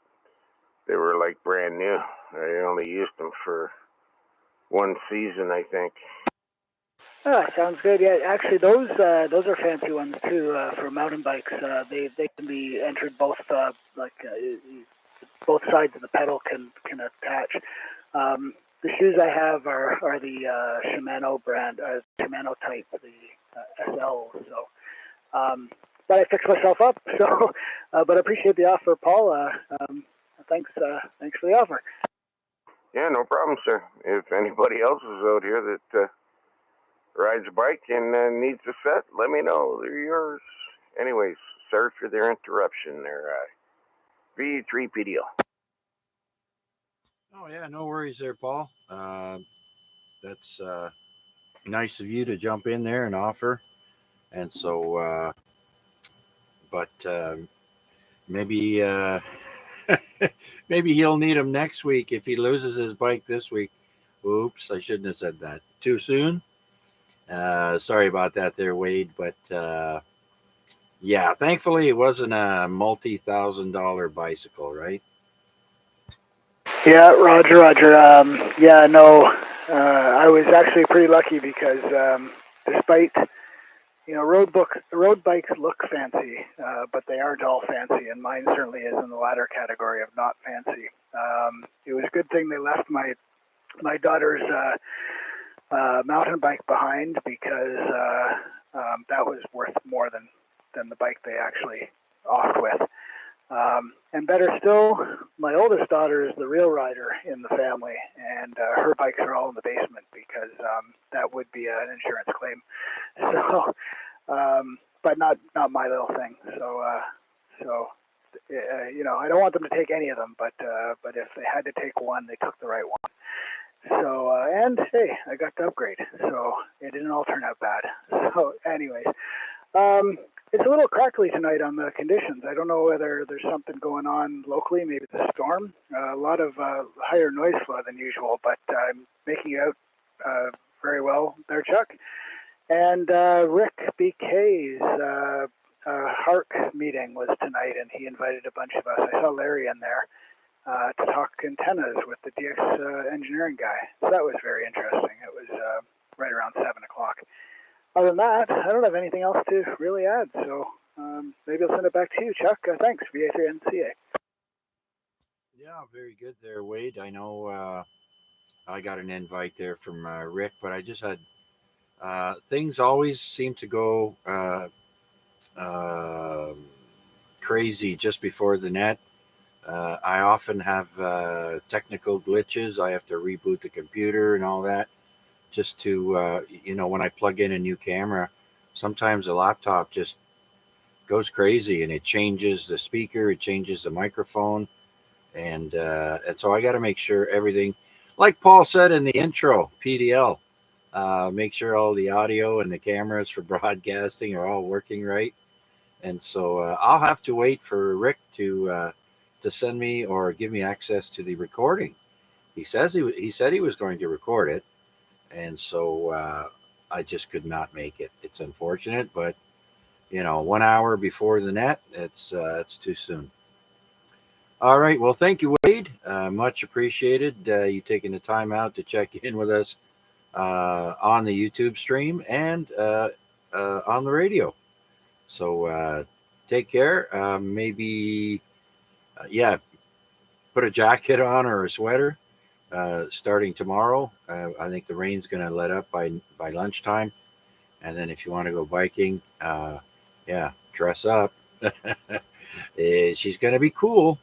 they were like brand new. I only used them for one season, I think. Oh, sounds good. Yeah, actually, those are fancy ones too for mountain bikes. They can be entered both both sides of the pedal can attach. The shoes I have are the Shimano brand, Shimano type, the SL. So, but I fixed myself up. So, but I appreciate the offer, Paul. Thanks for the offer. Yeah, no problem, sir. If anybody else is out here that rides a bike and needs a set, let me know. They're yours. Anyways, sorry for their interruption there. V3PDO. Oh yeah, no worries there, Paul. That's nice of you to jump in there and offer. And so, but maybe maybe he'll need him next week if he loses his bike this week. Oops, I shouldn't have said that too soon. Sorry about that there, Wade. But yeah, thankfully it wasn't a multi-$1,000 bicycle, right? Yeah, Roger. Yeah, no, I was actually pretty lucky because despite road bikes look fancy, but they aren't all fancy, and mine certainly is in the latter category of not fancy. It was a good thing they left my daughter's mountain bike behind because that was worth more than the bike they actually off with. And better still, my oldest daughter is the real rider in the family, and her bikes are all in the basement because that would be an insurance claim. So, but not my little thing. So, I don't want them to take any of them, but if they had to take one, they took the right one. So, and hey, I got to upgrade, so it didn't all turn out bad. So, anyways. It's a little crackly tonight on the conditions. I don't know whether there's something going on locally, maybe the storm. A lot of higher noise flow than usual, but I'm making it out very well there, Chuck. And Rick BK's HARC meeting was tonight, and he invited a bunch of us. I saw Larry in there to talk antennas with the DX engineering guy. So that was very interesting. It was right around 7 o'clock. Other than that, I don't have anything else to really add, so maybe I'll send it back to you, Chuck. Thanks, VA3NCA. Yeah, very good there, Wade. I know I got an invite there from Rick, but I just had things always seem to go uh, crazy just before the net. I often have technical glitches. I have to reboot the computer and all that just to, when I plug in a new camera, sometimes the laptop just goes crazy and it changes the speaker, it changes the microphone, and so I got to make sure everything, like Paul said in the intro, PDL, make sure all the audio and the cameras for broadcasting are all working right. And so I'll have to wait for Rick to send me or give me access to the recording. He said he was going to record it, and so I just could not make it. It's unfortunate, but 1 hour before the net, it's too soon. All right. Well, thank you, Wade. Much appreciated. You taking the time out to check in with us on the YouTube stream and on the radio. So take care. Maybe, yeah, put a jacket on or a sweater starting tomorrow. I think the rain's going to let up by lunchtime. And then if you want to go biking, yeah, dress up. She's going to be cool.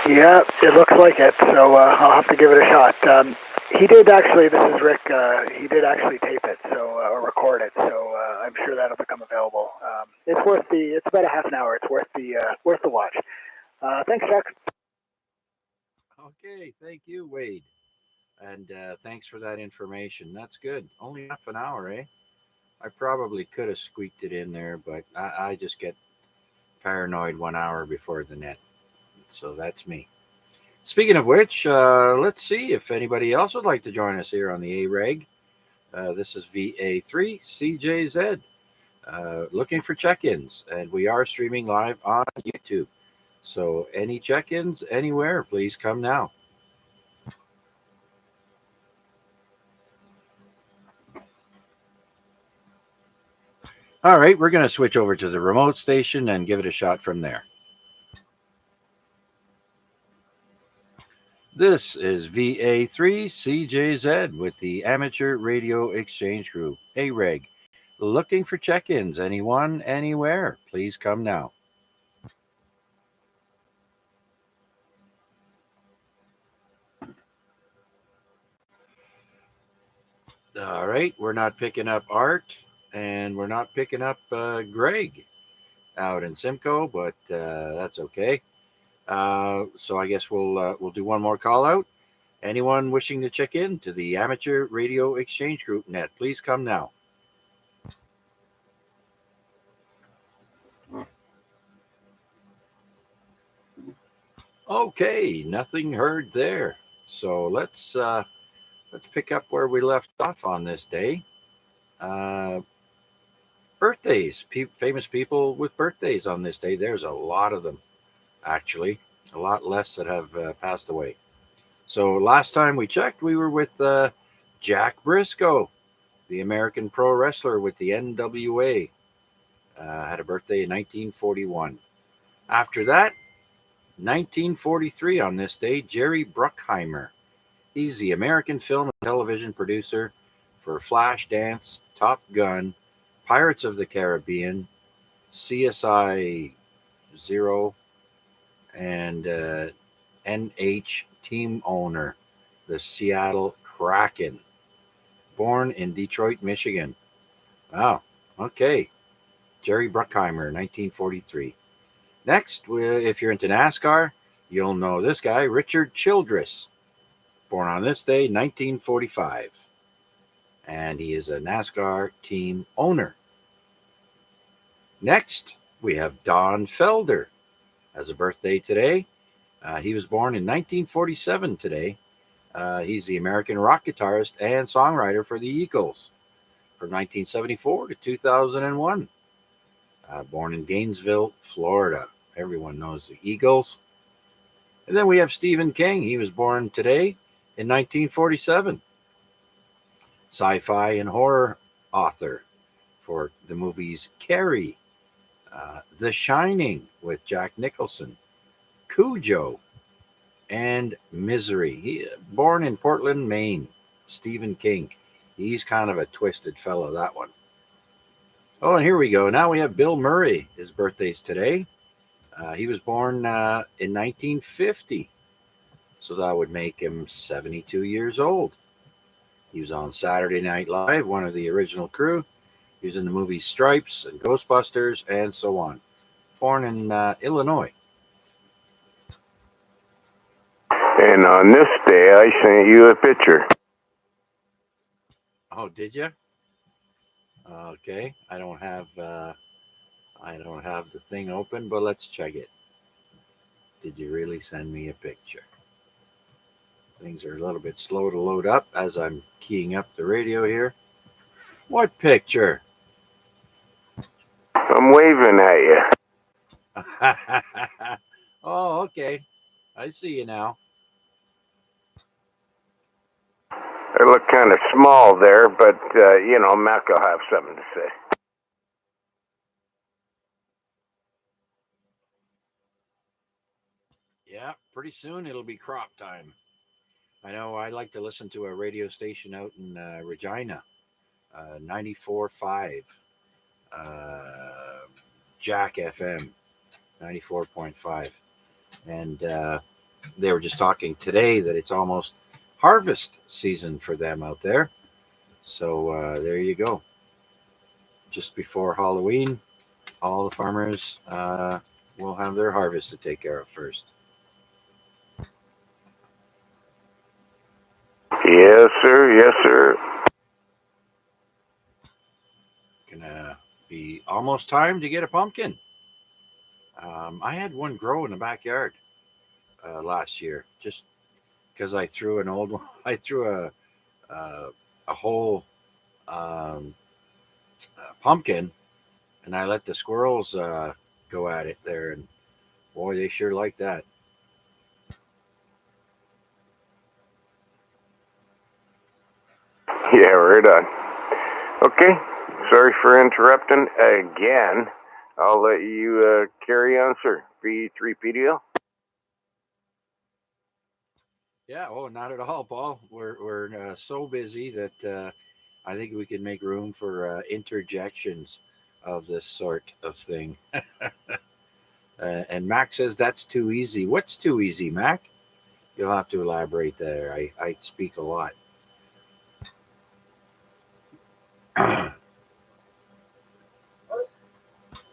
Yeah, it looks like it. So I'll have to give it a shot. He did actually. This is Rick. He did actually tape it, so or record it. So I'm sure that'll become available. It's worth the. It's about a half an hour. It's worth the watch. Thanks, Chuck. Okay, thank you, Wade. And thanks for that information. That's good. Only half an hour, eh? I probably could have squeaked it in there, but I just get paranoid 1 hour before the net. So that's me. Speaking of which, let's see if anybody else would like to join us here on the AREG. This is VA3CJZ. Looking for check ins, and we are streaming live on YouTube. So, any check ins anywhere, please come now. All right, we're going to switch over to the remote station and give it a shot from there. This is VA3CJZ with the Amateur Radio Exchange Group, AREG. Looking for check ins, anyone, anywhere, please come now. All right, we're not picking up Art and we're not picking up Greg out in Simcoe, but that's okay. So I guess we'll do one more call out. Anyone wishing to check in to the Amateur Radio Exchange Group net, please come now. Okay, nothing heard there. So let's pick up where we left off on this day. Uh, Birthdays, famous people with birthdays on this day. There's a lot of them, actually, a lot less that have passed away. So last time we checked, we were with Jack Briscoe, the American pro wrestler with the NWA. Had a birthday in 1941. After that, 1943 on this day, Jerry Bruckheimer. He's the American film and television producer for Flashdance, Top Gun, Pirates of the Caribbean, CSI Zero, and NH team owner, the Seattle Kraken. Born in Detroit, Michigan. Wow. Okay. Jerry Bruckheimer, 1943. Next, if you're into NASCAR, you'll know this guy, Richard Childress. Born on this day, 1945. And he is a NASCAR team owner. Next, we have Don Felder. Has a birthday today. He was born in 1947 today. He's the American rock guitarist and songwriter for the Eagles from 1974 to 2001. Born in Gainesville, Florida. Everyone knows the Eagles. And then we have Stephen King. He was born today in 1947. Sci-fi and horror author for the movies Carrie, The Shining with Jack Nicholson, Cujo, and Misery. Born in Portland, Maine. Stephen King. He's kind of a twisted fellow, that one. Oh, and here we go. Now we have Bill Murray. His birthday's today. He was born in 1950. So that would make him 72 years old. He was on Saturday Night Live, one of the original crew. He was in the movies Stripes and Ghostbusters and so on. Born in Illinois. And on this day, I sent you a picture. Oh, did you? Okay. I don't have the thing open, but let's check it. Did you really send me a picture? Things are a little bit slow to load up as I'm keying up the radio here. What picture? I'm waving at you. Oh, okay. I see you now. I look kind of small there, but, Mac will have something to say. Yeah, pretty soon it'll be crop time. I know I like to listen to a radio station out in Regina, 94.5, uh, Jack FM, 94.5. And they were just talking today that it's almost harvest season for them out there. So there you go. Just before Halloween, all the farmers will have their harvest to take care of first. Yes, sir. Yes, sir. Gonna be almost time to get a pumpkin. I had one grow in the backyard last year, just because I threw an old one. I threw a whole um, pumpkin, and I let the squirrels go at it there, and boy, they sure like that. Yeah, right on. Okay. Sorry for interrupting again. I'll let you carry on, sir. B3PDL. Yeah, oh, not at all, Paul. We're so busy that I think we can make room for interjections of this sort of thing. And Mac says that's too easy. What's too easy, Mac? You'll have to elaborate there. I speak a lot.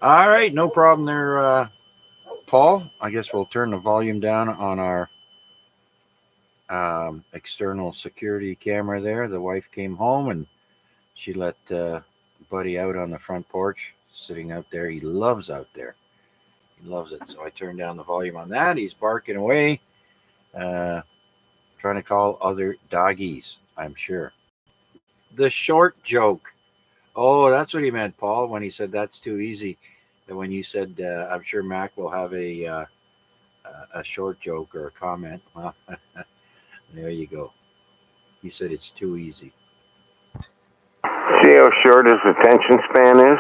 All right, no problem there, Paul. I guess we'll turn the volume down on our external security camera there. The wife came home and she let Buddy out on the front porch, sitting out there. He loves out there. He loves it. So I turned down the volume on that. He's barking away, uh, trying to call other doggies, I'm sure. The short joke. Oh, that's what he meant, Paul, when he said that's too easy. And when you said, I'm sure Mac will have a short joke or a comment. Well, there you go. He said it's too easy. See how short his attention span is?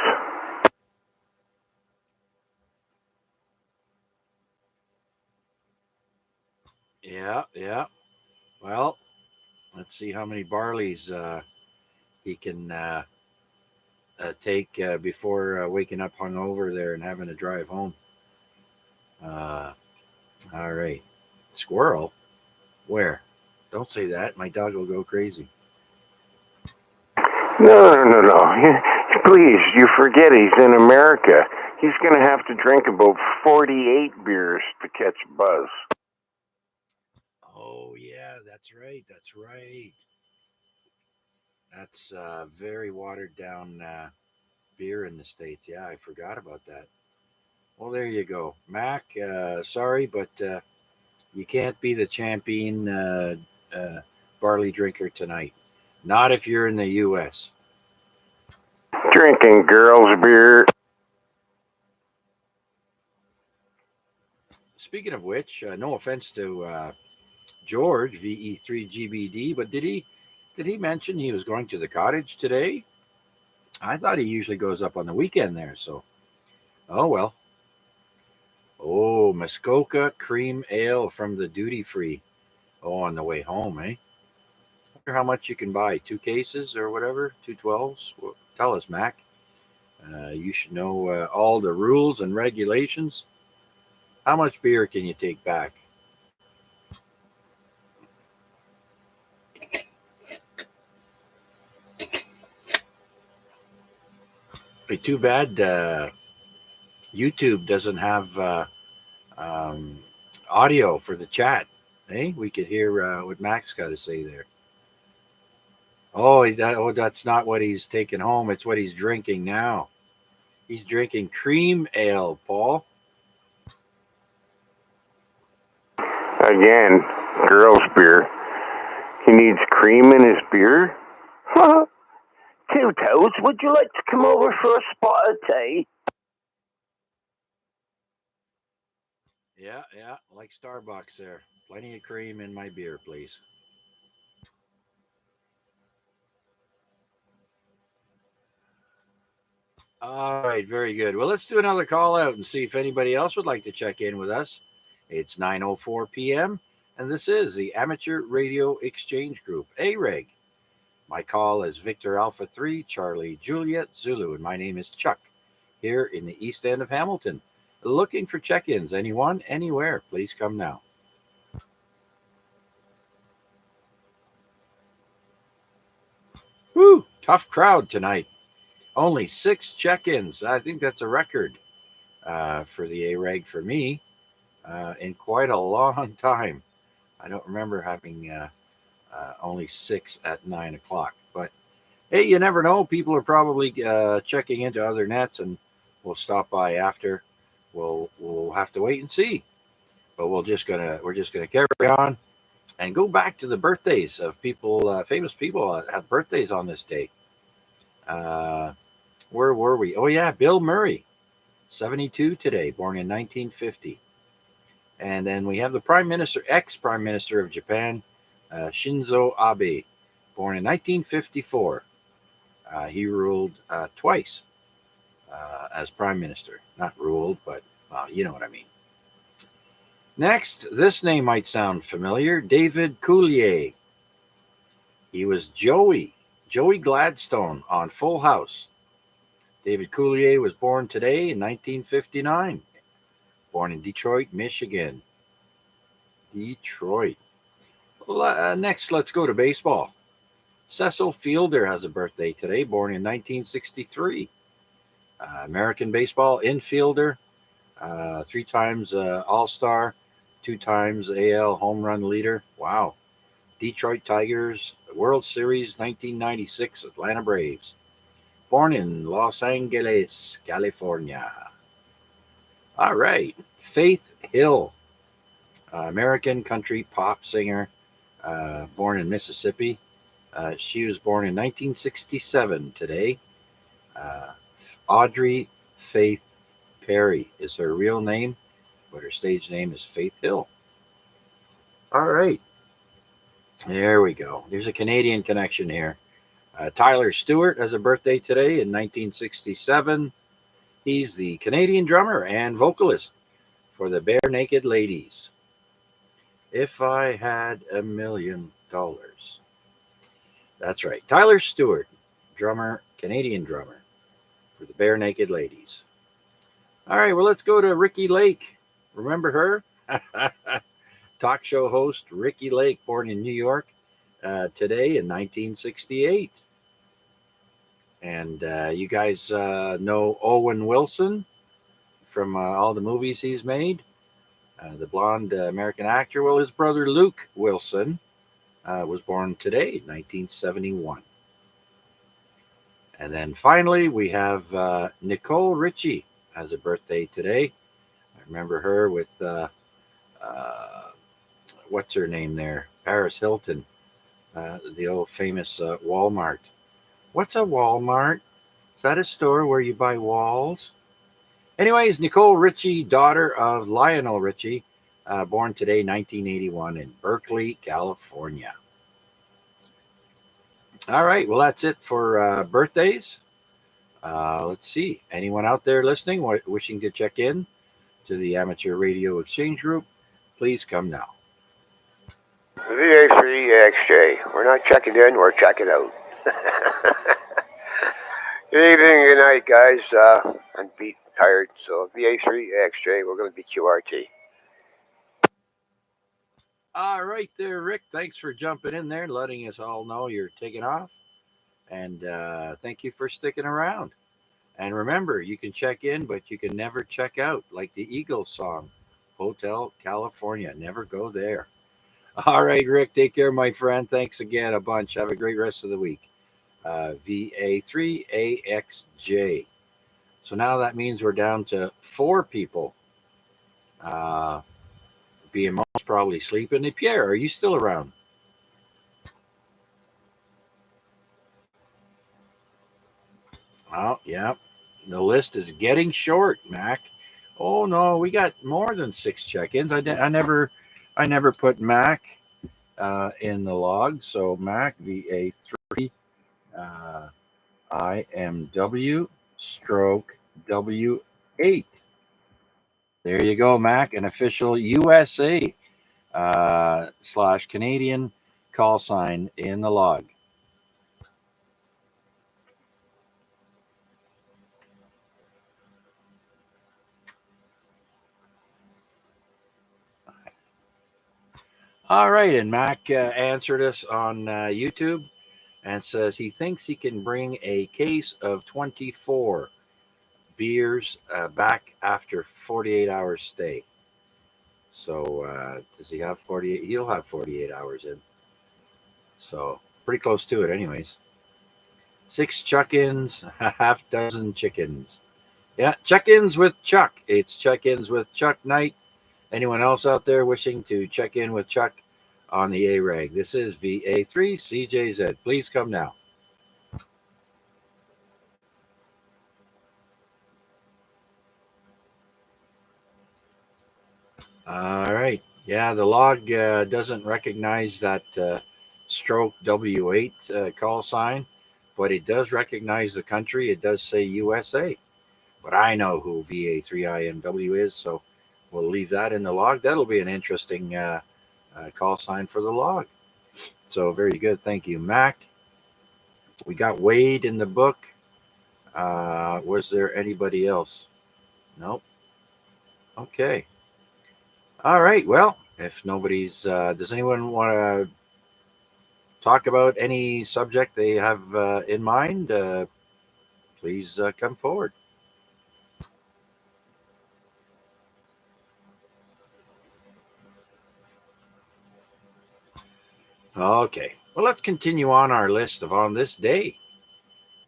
Yeah, yeah. Well, let's see how many barleys he can take before waking up hungover there and having to drive home. Uh, all right. Squirrel? Where? Don't say that. My dog will go crazy. No. Please, you forget he's in America. He's going to have to drink about 48 beers to catch a buzz. Oh, yeah, that's right. That's right. That's very watered down beer in the States. Yeah, I forgot about that. Well, there you go. Mac, sorry, but you can't be the champion uh, barley drinker tonight. Not if you're in the U.S. Drinking girls' beer. Speaking of which, no offense to George VE3GBD, but did he mention he was going to the cottage today? I thought he usually goes up on the weekend there. So, oh well. Oh, Muskoka cream ale from the duty free. Oh, on the way home, eh? Wonder how much you can buy. 2 cases or whatever, 212s. Well, tell us, Mac. You should know all the rules and regulations. How much beer can you take back? Hey, too bad YouTube doesn't have um, audio for the chat. Hey, we could hear what Mac's got to say there. Oh, that's not what he's taking home. It's what he's drinking now. He's drinking cream ale, Paul. Again, girls' beer. He needs cream in his beer? Two Toes, would you like to come over for a spot of tea? Yeah, like Starbucks there. Plenty of cream in my beer, please. All right, very good. Well, let's do another call out and see if anybody else would like to check in with us It's 9:04 p.m., and this is the Amateur Radio Exchange Group, AREG. My call is Victor Alpha 3, Charlie Juliet Zulu, and my name is Chuck, here in the East End of Hamilton. Looking for check-ins. Anyone, anywhere, please come now. Woo! Tough crowd tonight. Only 6 check-ins. I think that's a record for the AREG for me in quite a long time. I don't remember having only 6 at 9 o'clock. But hey, you never know. People are probably checking into other nets, and we'll stop by after. We'll have to wait and see. But we're just gonna carry on and go back to the birthdays of people, famous people that have birthdays on this day. Where were we? Oh yeah, Bill Murray, 72 today, born in 1950. And then we have the ex-prime minister of Japan, Shinzo Abe, born in 1954. He ruled twice as prime minister. Not ruled, but you know what I mean. Next, this name might sound familiar, David Coulier. He was Joey Gladstone on Full House. David Coulier was born today in 1959. Born in Detroit, Michigan. Detroit. Next, let's go to baseball. Cecil Fielder has a birthday today, born in 1963. American baseball infielder, 3 times All-Star, 2 times AL home run leader. Wow. Detroit Tigers, World Series 1996, Atlanta Braves. Born in Los Angeles, California. All right. Faith Hill, American country pop singer, born in Mississippi. She was born in 1967 today. Audrey Faith Perry is her real name, but her stage name is Faith Hill. All right. There we go. There's a Canadian connection here. Tyler Stewart has a birthday today in 1967. He's the Canadian drummer and vocalist for the Bare Naked Ladies. If I Had $1 Million. That's right. Tyler Stewart, drummer, Canadian drummer for the Bare Naked Ladies. All right, well, let's go to Ricky Lake. Remember her? Talk show host Ricky Lake, born in New York today in 1968. And you guys know Owen Wilson from all the movies he's made, the blonde American actor. Well, his brother Luke Wilson was born today, 1971. And then finally, we have Nicole Richie has a birthday today. I remember her with, what's her name there? Paris Hilton, the old famous Walmart. What's a Walmart? Is that a store where you buy walls? Anyways, Nicole Richie, daughter of Lionel Richie, born today, 1981, in Berkeley, California. All right, well, that's it for birthdays. Let's see. Anyone out there listening, wishing to check in to the Amateur Radio Exchange Group, please come now. VA3XJ. We're not checking in, we're checking out. Good evening, good night, guys. I'm beat, tired, so VA3XJ, we're going to be QRT. All right there, Rick. Thanks for jumping in there, letting us all know you're taking off. And thank you for sticking around. And remember, you can check in, but you can never check out, like the Eagles song, Hotel California. Never go there. All right, Rick, take care, my friend. Thanks again a bunch. Have a great rest of the week. VA3AXJ. So now that means we're down to 4 people. BMO's probably sleeping. Hey, Pierre, are you still around? Oh, yeah. The list is getting short, Mac. Oh no, we got more than 6 check-ins. I never put Mac in the log. So Mac VA3 IMW stroke W8. There you go, Mac, an official USA / Canadian call sign in the log. All right, and Mac answered us on YouTube and says he thinks he can bring a case of 24 beers back after 48 hours stay. So does he have 48? He'll have 48 hours in. So pretty close to it, anyways. 6 chuck-ins, a half dozen chickens. Yeah, check-ins with Chuck. It's check-ins with Chuck night. Anyone else out there wishing to check in with Chuck on the AREG? This is VA3CJZ. Please come now. All right. Yeah, the log doesn't recognize that stroke W8 call sign, but it does recognize the country. It does say USA. But I know who VA3IMW is, so we'll leave that in the log. That'll be an interesting call sign for the log. So very good. Thank you, Mac. We got Wade in the book. Was there anybody else? Nope. Okay. All right. Well, if nobody's, does anyone want to talk about any subject they have in mind? Please come forward. Okay. Well, let's continue on our list of on this day.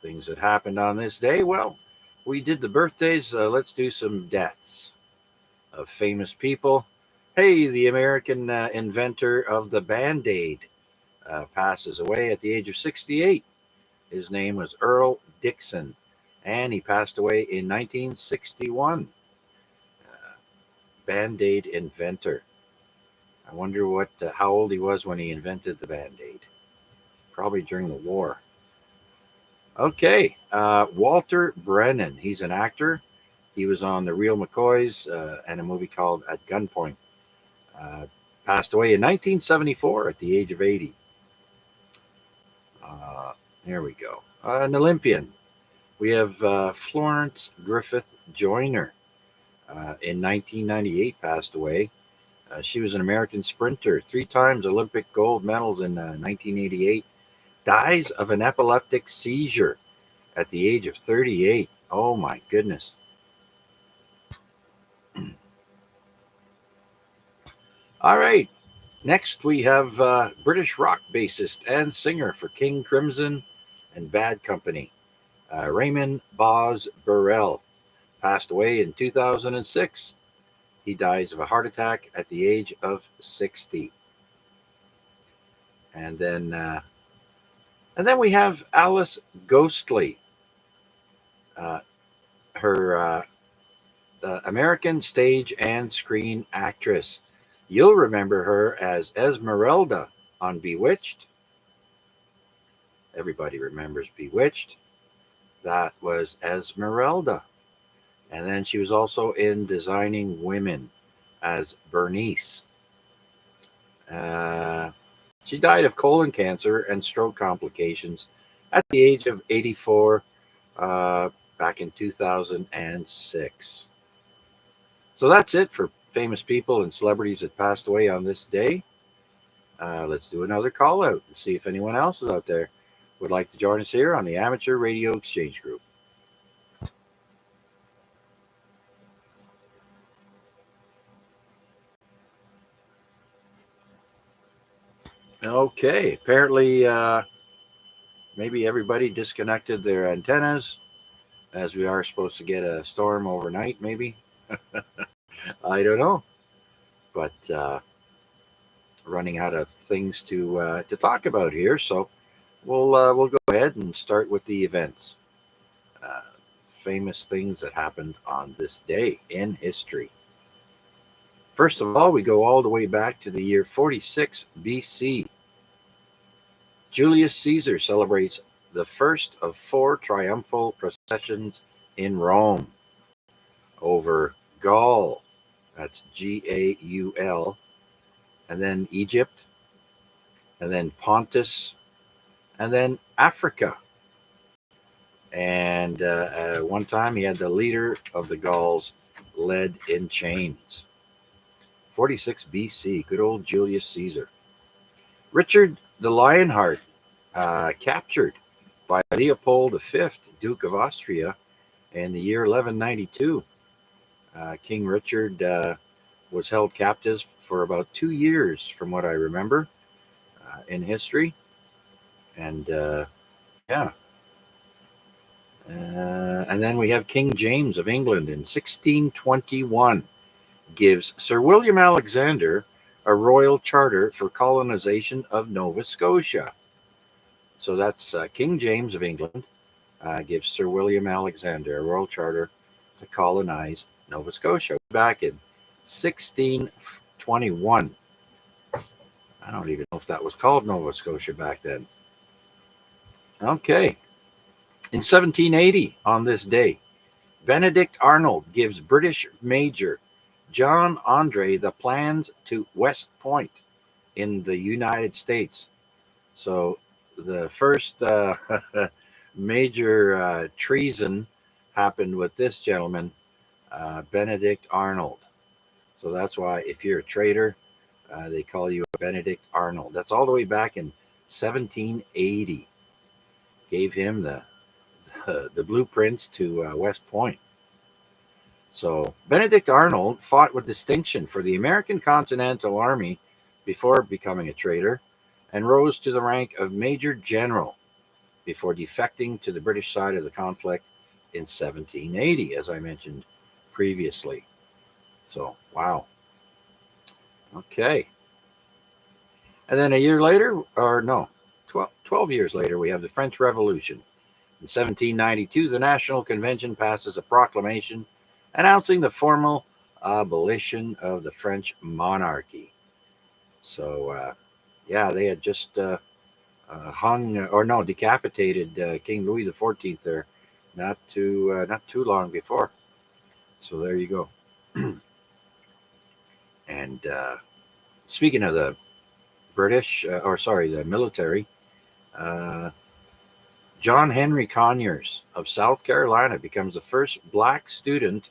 Things that happened on this day. Well, we did the birthdays. Let's do some deaths of famous people. Hey, the American inventor of the Band-Aid passes away at the age of 68. His name was Earl Dixon, and he passed away in 1961. Band-Aid inventor. I wonder how old he was when he invented the Band-Aid. Probably during the war. Okay, Walter Brennan. He's an actor. He was on The Real McCoys and a movie called At Gunpoint. Passed away in 1974 at the age of 80. There we go. An Olympian. We have Florence Griffith Joyner. In 1998 passed away. She was an American sprinter, 3 times Olympic gold medals in 1988. Dies of an epileptic seizure at the age of 38. Oh my goodness. All right. Next, we have British rock bassist and singer for King Crimson and Bad Company, Raymond Boz Burrell, passed away in 2006. He dies of a heart attack at the age of 60. And then we have Alice Ghostly, her American stage and screen actress. You'll remember her as Esmeralda on Bewitched. Everybody remembers Bewitched. That was Esmeralda. And then she was also in Designing Women as Bernice. She died of colon cancer and stroke complications at the age of 84 back in 2006. So that's it for famous people and celebrities that passed away on this day. Let's do another call out and see if anyone else is out there would like to join us here on the Amateur Radio Exchange Group. Okay, apparently maybe everybody disconnected their antennas as we are supposed to get a storm overnight, maybe. I don't know. But running out of things to talk about here, so we'll go ahead and start with the events. Famous things that happened on this day in history. First of all, we go all the way back to the year 46 BC. Julius Caesar celebrates the first of 4 triumphal processions in Rome over Gaul. That's Gaul. And then Egypt, and then Pontus, and then Africa. And one time he had the leader of the Gauls led in chains. 46 BC, good old Julius Caesar. Richard the Lionheart, captured by Leopold V, Duke of Austria, in the year 1192. King Richard was held captive for about 2 years, from what I remember in history. And yeah. And then we have King James of England in 1621 gives Sir William Alexander a royal charter for colonization of Nova Scotia. So that's King James of England gives Sir William Alexander a royal charter to colonize Nova Scotia back in 1621. I don't even know if that was called Nova Scotia back then. Okay. In 1780, on this day, Benedict Arnold gives British Major John Andre the plans to West Point in the United States. So the first major treason happened with this gentleman, Benedict Arnold. So that's why if you're a traitor, they call you a Benedict Arnold. That's all the way back in 1780. Gave him the blueprints to West Point. So Benedict Arnold fought with distinction for the American Continental Army before becoming a traitor, and rose to the rank of Major General before defecting to the British side of the conflict in 1780, as I mentioned previously. So, wow. Okay. And then a year later, or no, 12 years later, we have the French Revolution. In 1792, the National Convention passes a proclamation announcing the formal abolition of the French monarchy. So, yeah, they had just hung, or no, decapitated King Louis XIV there not too long before. So there you go. And speaking of the British, the military, uh, John Henry Conyers of South Carolina becomes the first black student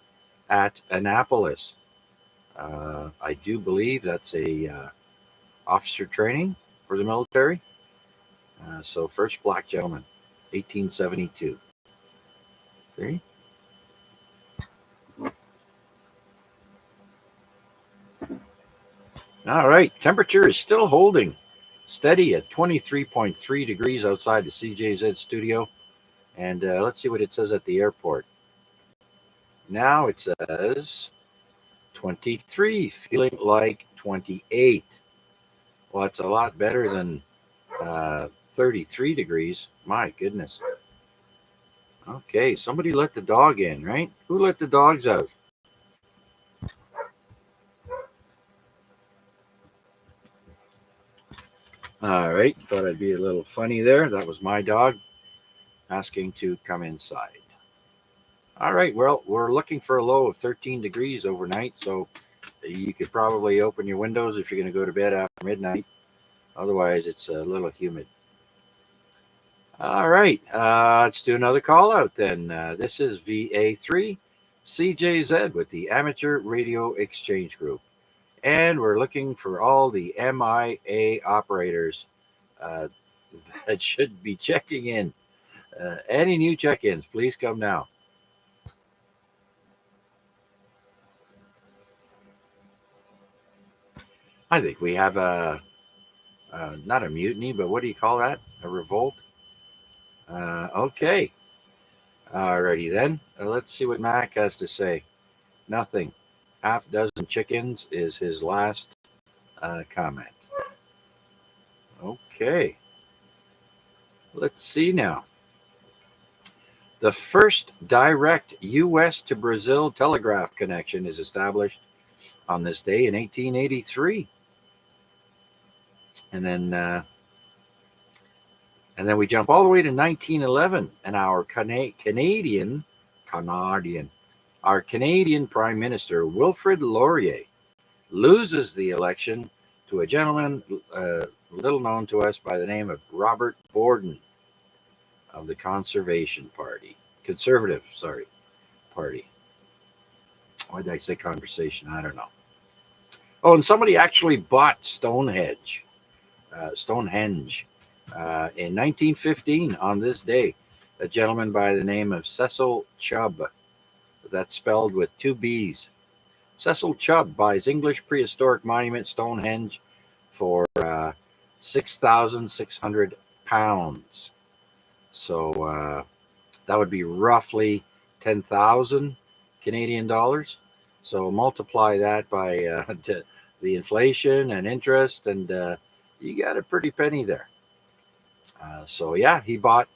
at Annapolis. I do believe that's a officer training for the military. So first black gentleman, 1872. See? All right, temperature is still holding steady at 23.3 degrees outside the CJZ studio. And let's see what it says at the airport. Now it says 23, feeling like 28. Well, it's a lot better than 33 degrees. My goodness. Okay, somebody let the dog in, right? Who let the dogs out? All right, thought I'd be a little funny there. That was my dog asking to come inside. All right, well, we're looking for a low of 13 degrees overnight, so you could probably open your windows if you're going to go to bed after midnight. Otherwise, it's a little humid. All right, let's do another call out then. This is VA3 CJZ with the Amateur Radio Exchange Group. And we're looking for all the MIA operators that should be checking in. Any new check-ins, please come now. I think we have not a mutiny, but what do you call that? A revolt? Okay. Alrighty then. Let's see what Mac has to say. Nothing. Half dozen chickens is his last comment. Okay. Let's see now. The first direct U.S. to Brazil telegraph connection is established on this day in 1883. And then we jump all the way to 1911, and our Canadian our Canadian Prime Minister, Wilfrid Laurier, loses the election to a gentleman little known to us by the name of Robert Borden of the Conservative Party. Why did I say conversation? I don't know. Oh, and somebody actually bought Stonehenge in 1915 on this day. A gentleman by the name of Cecil Chubb. That's spelled with two B's. Cecil Chubb buys English prehistoric monument Stonehenge for £6,600. So that would be roughly 10,000 Canadian dollars. So multiply that by the inflation and interest, and you got a pretty penny there. So yeah, he bought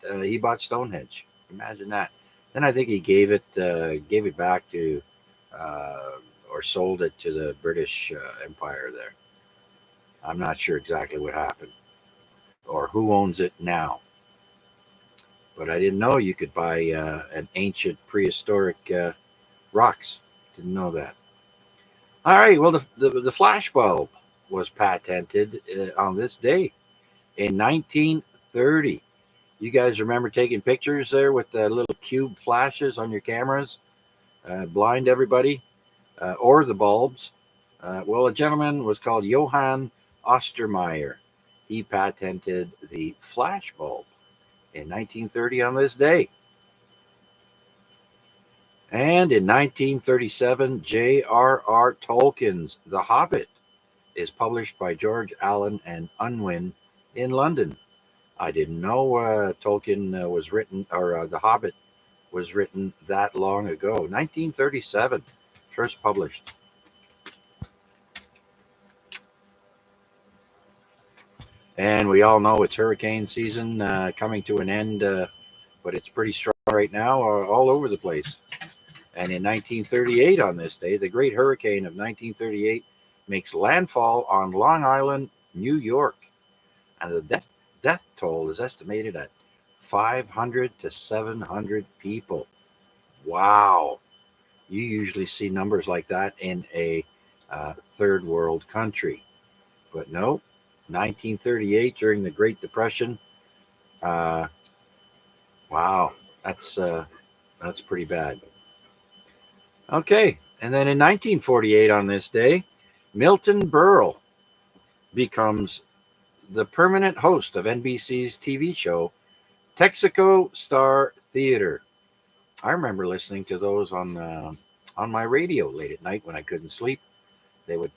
Stonehenge. Imagine that. Then I think he gave it back to or sold it to the British Empire there. I'm not sure exactly what happened or who owns it now. But I didn't know you could buy an ancient prehistoric rocks. Didn't know that. All right. Well, the flash bulb was patented on this day in 1930. You guys remember taking pictures there with the little cube flashes on your cameras, blind everybody, or the bulbs? Well, a gentleman was called Johann Ostermeyer. He patented the flash bulb in 1930 on this day. And in 1937, J.R.R. Tolkien's The Hobbit is published by George Allen and Unwin in London. I didn't know Tolkien was written, or The Hobbit was written that long ago. 1937, first published. And we all know it's hurricane season coming to an end, but it's pretty strong right now all over the place. And in 1938, on this day, the Great Hurricane of 1938 makes landfall on Long Island, New York. And the death toll is estimated at 500 to 700 people. Wow. You usually see numbers like that in a third world country. But no, 1938 during the Great Depression. Wow, that's pretty bad. Okay, and then in 1948 on this day, Milton Berle becomes the permanent host of NBC's TV show Texaco Star Theater. I remember listening to those on my radio late at night when I couldn't sleep. They would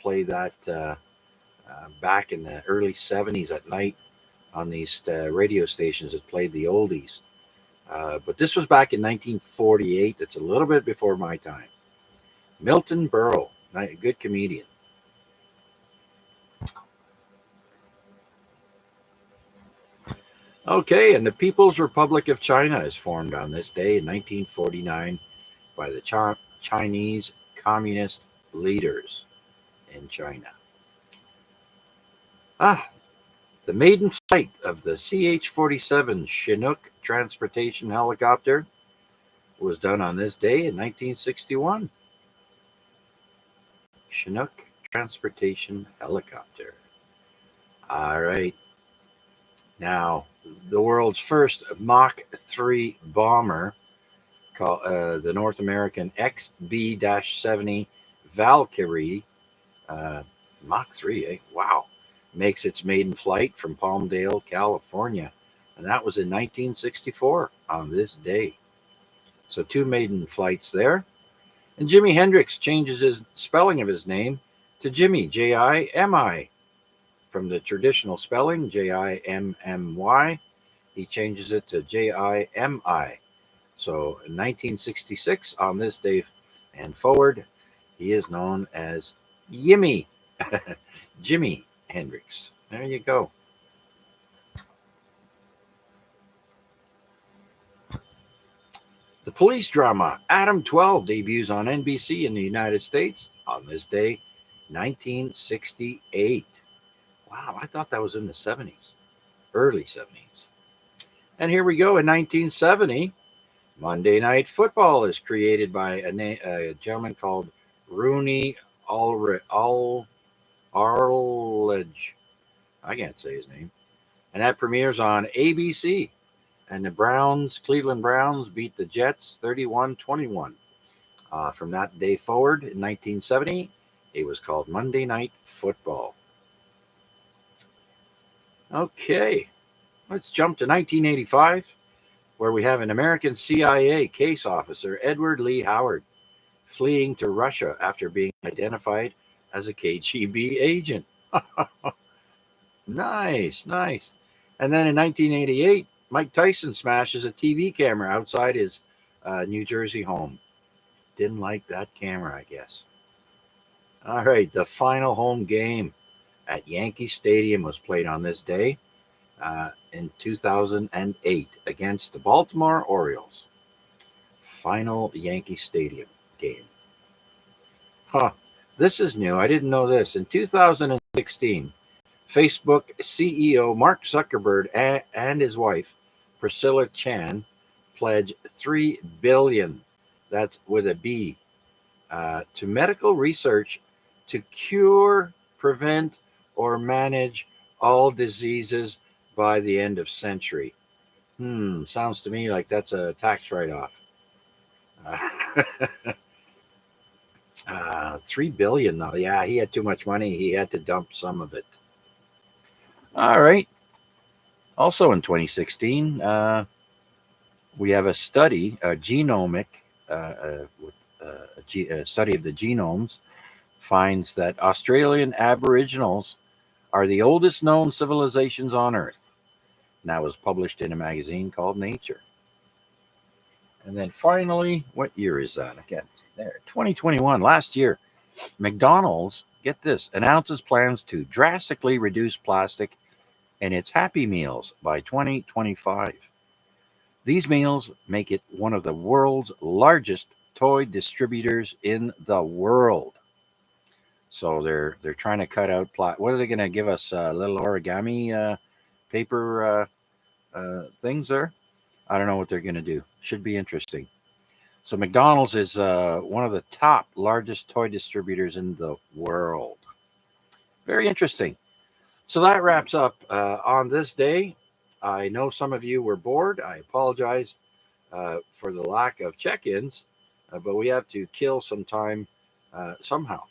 play that back in the early 70s at night on these radio stations that played the oldies. But this was back in 1948. It's a little bit before my time. Milton Berle, a good comedian. Okay, and the People's Republic of China is formed on this day in 1949 by the Chinese communist leaders in China. The maiden flight of the CH-47 Chinook transportation helicopter was done on this day in 1961. Chinook transportation helicopter. All right. Now, the world's first Mach 3 bomber, called the North American XB-70 Valkyrie, Mach 3, eh? Wow, makes its maiden flight from Palmdale, California. And that was in 1964 on this day. So 2 maiden flights there. And Jimi Hendrix changes his spelling of his name to Jimmy, Jimi. From the traditional spelling, Jimmy, he changes it to Jimi. So in 1966, on this day and forward, he is known as Yimmy, Jimi Hendrix. There you go. The police drama Adam 12 debuts on NBC in the United States on this day, 1968. Wow, I thought that was in the 70s, early 70s. And here we go in 1970. Monday Night Football is created by a gentleman called Rooney Arledge. I can't say his name. And that premieres on ABC. And the Cleveland Browns, beat the Jets 31-21. From that day forward, in 1970, it was called Monday Night Football. Okay, let's jump to 1985, where we have an American CIA case officer, Edward Lee Howard, fleeing to Russia after being identified as a KGB agent. Nice, nice. And then in 1988, Mike Tyson smashes a TV camera outside his New Jersey home. Didn't like that camera, I guess. All right, the final home game at Yankee Stadium was played on this day in 2008 against the Baltimore Orioles. Final Yankee Stadium game. Huh. This is new. I didn't know this. In 2016, Facebook CEO Mark Zuckerberg and his wife, Priscilla Chan, pledged $3 billion, that's with a B, to medical research to cure, prevent, or manage all diseases by the end of century. Sounds to me like that's a tax write-off. 3 billion though. Yeah, he had too much money. He had to dump some of it. All right. Also in 2016, we have a study, a genomic, a study of the genomes, finds that Australian Aboriginals are the oldest known civilizations on Earth. And that was published in a magazine called Nature. And then finally, what year is that? Again, there, 2021, last year, McDonald's, get this, announces plans to drastically reduce plastic in its Happy Meals by 2025. These meals make it one of the world's largest toy distributors in the world. So they're trying to cut out what are they going to give us? Little origami paper things there. I don't know what they're going to do. Should be interesting. So McDonald's is one of the top largest toy distributors in the world. Very interesting. So that wraps up on this day. I know some of you were bored. I apologize for the lack of check-ins, but we have to kill some time somehow.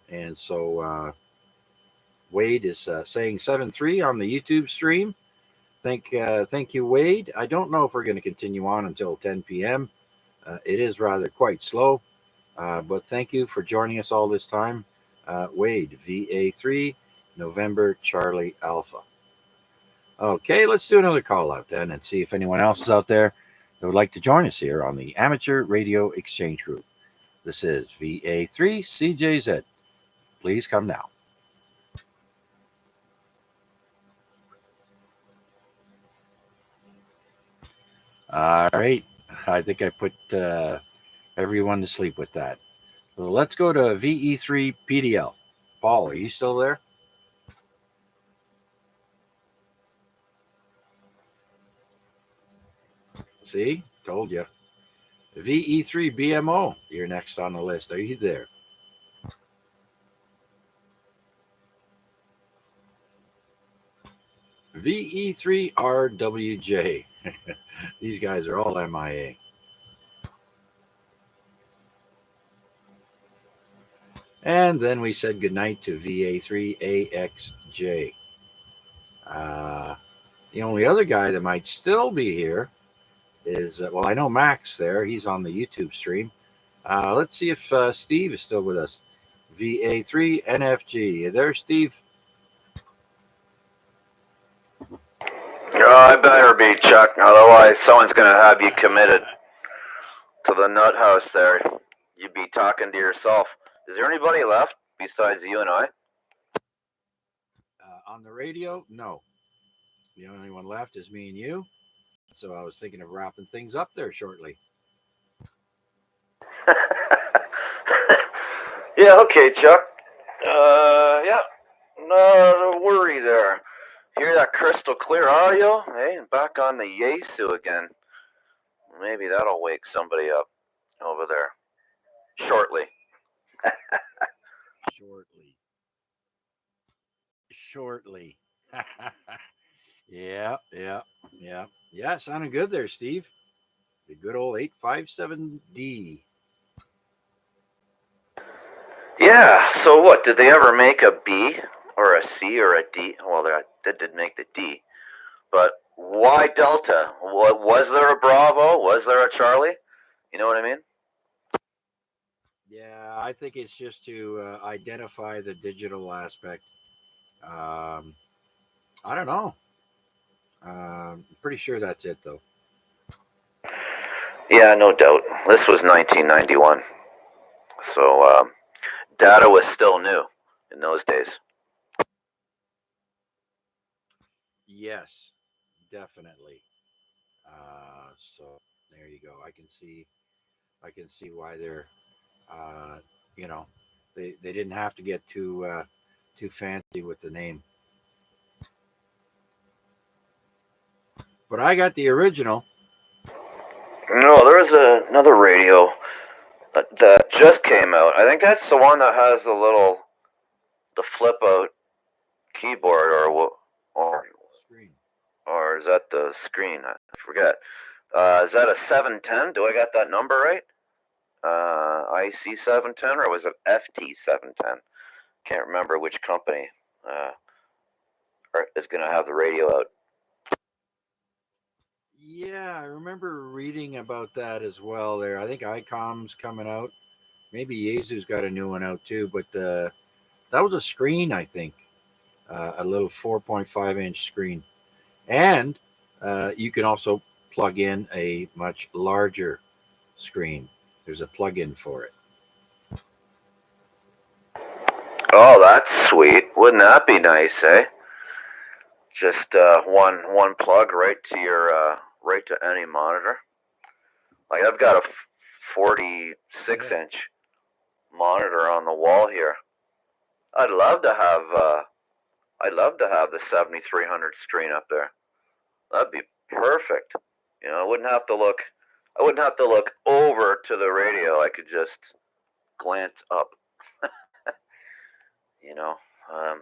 And so Wade is saying 7-3 on the YouTube stream. Thank you, Wade. I don't know if we're going to continue on until 10 p.m. It is rather quite slow, but thank you for joining us all this time. Wade, VA3, November Charlie Alpha. Okay, let's do another call out then and see if anyone else is out there that would like to join us here on the Amateur Radio Exchange Group. This is VA3CJZ. Please come now. All right. I think I put everyone to sleep with that. So let's go to VE3PDL. Paul, are you still there? See? Told you. VE3BMO, you're next on the list. Are you there? VE3RWJ. These guys are all MIA. And then we said goodnight to VA3AXJ. The only other guy that might still be here is, I know Max there. He's on the YouTube stream. Let's see if Steve is still with us. VA3NFG. You there, Steve? I better be, Chuck. Otherwise, someone's going to have you committed to the nut house there. You'd be talking to yourself. Is there anybody left besides you and I? On the radio? No. The only one left is me and you. So I was thinking of wrapping things up there shortly. Yeah, okay, Chuck. Yeah. No worry there. Hear that crystal clear audio? Hey, back on the Yaesu again. maybe that'll wake somebody up over there shortly. Shortly. Yeah. Yeah, sounding good there, Steve. The good old 857D. Yeah, so what, did they ever make a B or a C or a D? Well, they did make the D. But why Delta? Was there a Bravo? Was there a Charlie? You know what I mean? Yeah, I think it's just to identify the digital aspect. Um, I don't know. Pretty sure that's it, though. Yeah, no doubt. This was 1991. So data was still new in those days. Yes, definitely. So there you go. I can see why they're, uh, you know, they didn't have to get too fancy with the name. But I got the original. No, there was another radio that just came out. I think that's the one that has the flip out keyboard, Screen. or is that the screen? I forget. Is that a 710? Do I got that number right? IC 710, or was it FT 710? Can't remember which company is going to have the radio out. Yeah, I remember reading about that as well. There, I think ICOM's coming out. Maybe Yaesu's got a new one out too. But that was a screen, I think, a little 4.5-inch screen, and you can also plug in a much larger screen. There's a plug-in for it. Oh, that's sweet. Wouldn't that be nice, eh? Just one plug right to your right to any monitor. Like I've got a 46-inch monitor on the wall here. I'd love to have the 7300 screen up there. That'd be perfect. You know, I wouldn't have to look over to the radio. I could just glance up. You know, um,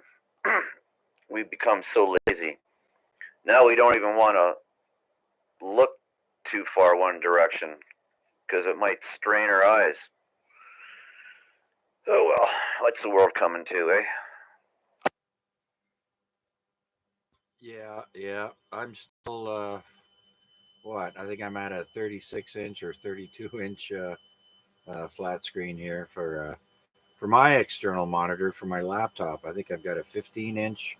we've become so lazy. Now we don't even want to look too far one direction because it might strain our eyes. Oh well, what's the world coming to, eh? Yeah. I'm still what? I think I'm at a 36-inch or 32-inch flat screen here for my external monitor for my laptop. I think I've got a 15-inch.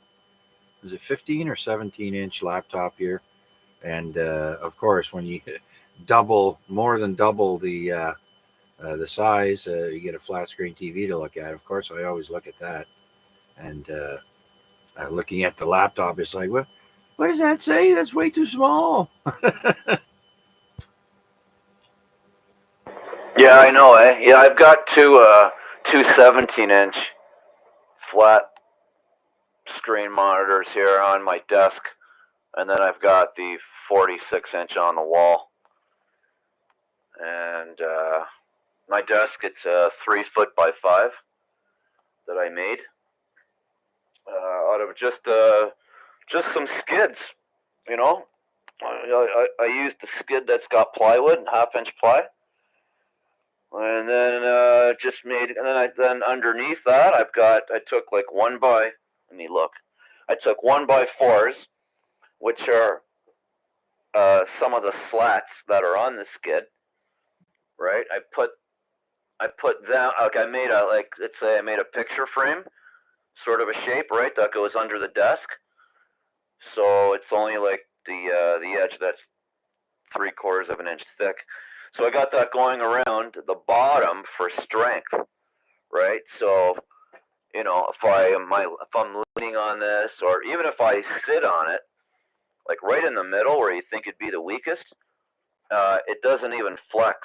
Is it 15 or 17-inch laptop here? And of course, when you more than double the size, you get a flat screen TV to look at. Of course, I always look at that. And looking at the laptop, it's like, what does that say? That's way too small. Yeah, I know, eh? Yeah, I've got two 17-inch flat screen monitors here on my desk, and then I've got the 46-inch on the wall. And my desk, it's a 3 foot by 5 that I made out of just some skids, you know. I used the skid that's got plywood, half-inch ply, and then just made. And then underneath that, I took like Let me look. I took 1x4s, which are some of the slats that are on the skid. Right. I put them. Like I made let's say I made a picture frame, sort of a shape, right, that goes under the desk. So it's only like the edge that's 3/4 of an inch thick. So I got that going around the bottom for strength, right? So you know, if I'm leaning on this, or even if I sit on it, like right in the middle where you think it'd be the weakest, it doesn't even flex.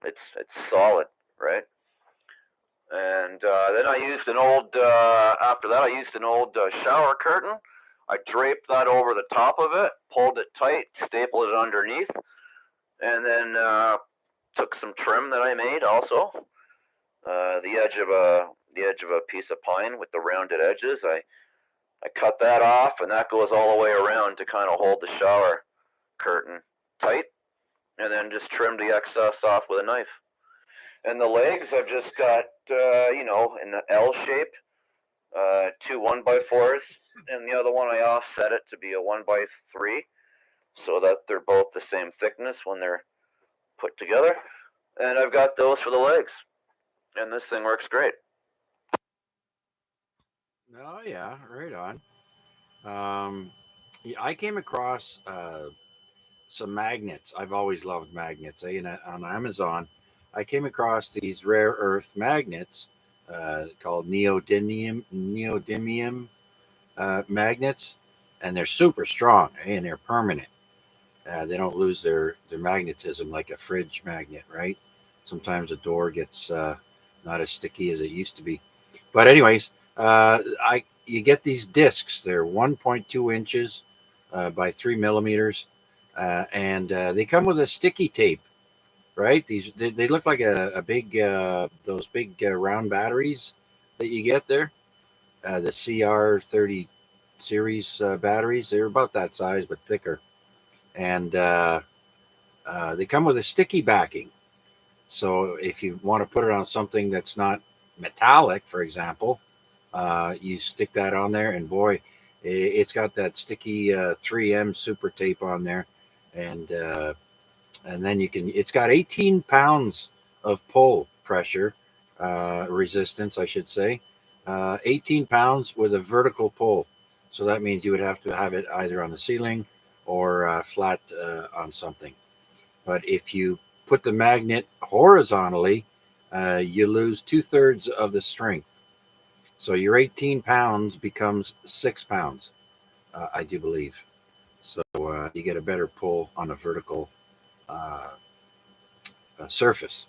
It's solid, right? And then I used after that I used an old shower curtain. I draped that over the top of it, pulled it tight, stapled it underneath, and then took some trim that I made also. The edge of a piece of pine with the rounded edges. I cut that off, and that goes all the way around to kind of hold the shower curtain tight, and then just trimmed the excess off with a knife. And the legs I've just got, in the L shape, 2 1x4s, and the other one I offset it to be a 1x3, so that they're both the same thickness when they're put together. And I've got those for the legs, and this thing works great. Oh yeah, right on. Yeah, I came across some magnets. I've always loved magnets. On Amazon, I came across these rare earth magnets called neodymium magnets, and they're super strong, and they're permanent. They don't lose their magnetism like a fridge magnet, right? Sometimes a door gets not as sticky as it used to be. But anyways, I you get these discs. They're 1.2 inches by 3 millimeters, and they come with a sticky tape, right? They look like a big those big round batteries that you get there, the CR30 series batteries. They're about that size but thicker, and they come with a sticky backing. So if you want to put it on something that's not metallic, for example, you stick that on there, and boy, it's got that sticky 3M super tape on there, and uh, and then you can. It's got 18 pounds of pull pressure resistance, I should say, 18 pounds with a vertical pull. So that means you would have to have it either on the ceiling or flat on something. But if you put the magnet horizontally, you lose 2/3 of the strength. So your 18 pounds becomes 6 pounds, I do believe. So you get a better pull on a vertical uh, surface.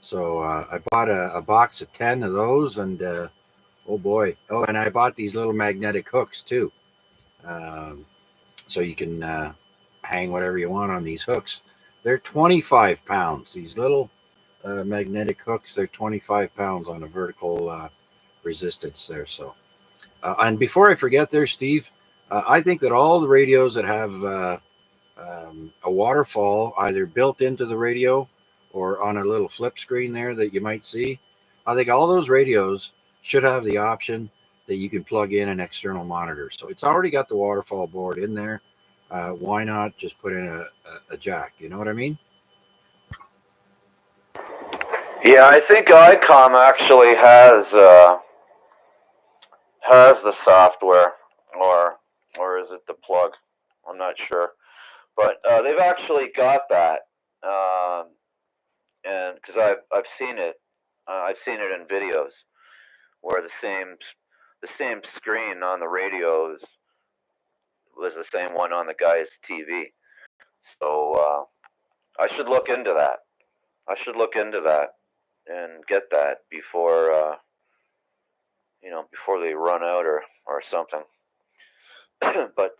So I bought a box of 10 of those, and oh boy. Oh, and I bought these little magnetic hooks too. Um, so you can hang whatever you want on these hooks. They're 25 pounds. These little magnetic hooks, they're 25 pounds on a vertical resistance there. So, and before I forget there, Steve, I think that all the radios that have a waterfall either built into the radio or on a little flip screen there that you might see, I think all those radios should have the option that you can plug in an external monitor. So it's already got the waterfall board in there. Why not just put in a jack? You know what I mean? Yeah, I think ICOM actually has the software, or is it the plug? I'm not sure, but they've actually got that, and because I've seen it, in videos where the same screen on the radios was the same one on the guy's TV. So I should look into that. And get that before they run out or something. But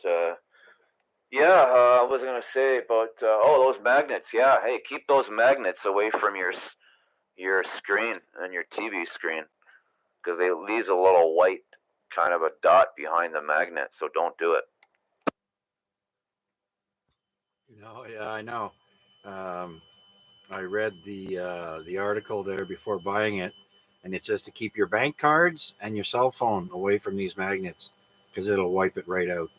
yeah, I was gonna say about those magnets. Yeah, hey, keep those magnets away from your screen and your TV screen, because they leaves a little white kind of a dot behind the magnet. So don't do it. No, yeah, I know. Um, I read the article there before buying it, and it says to keep your bank cards and your cell phone away from these magnets because it'll wipe it right out.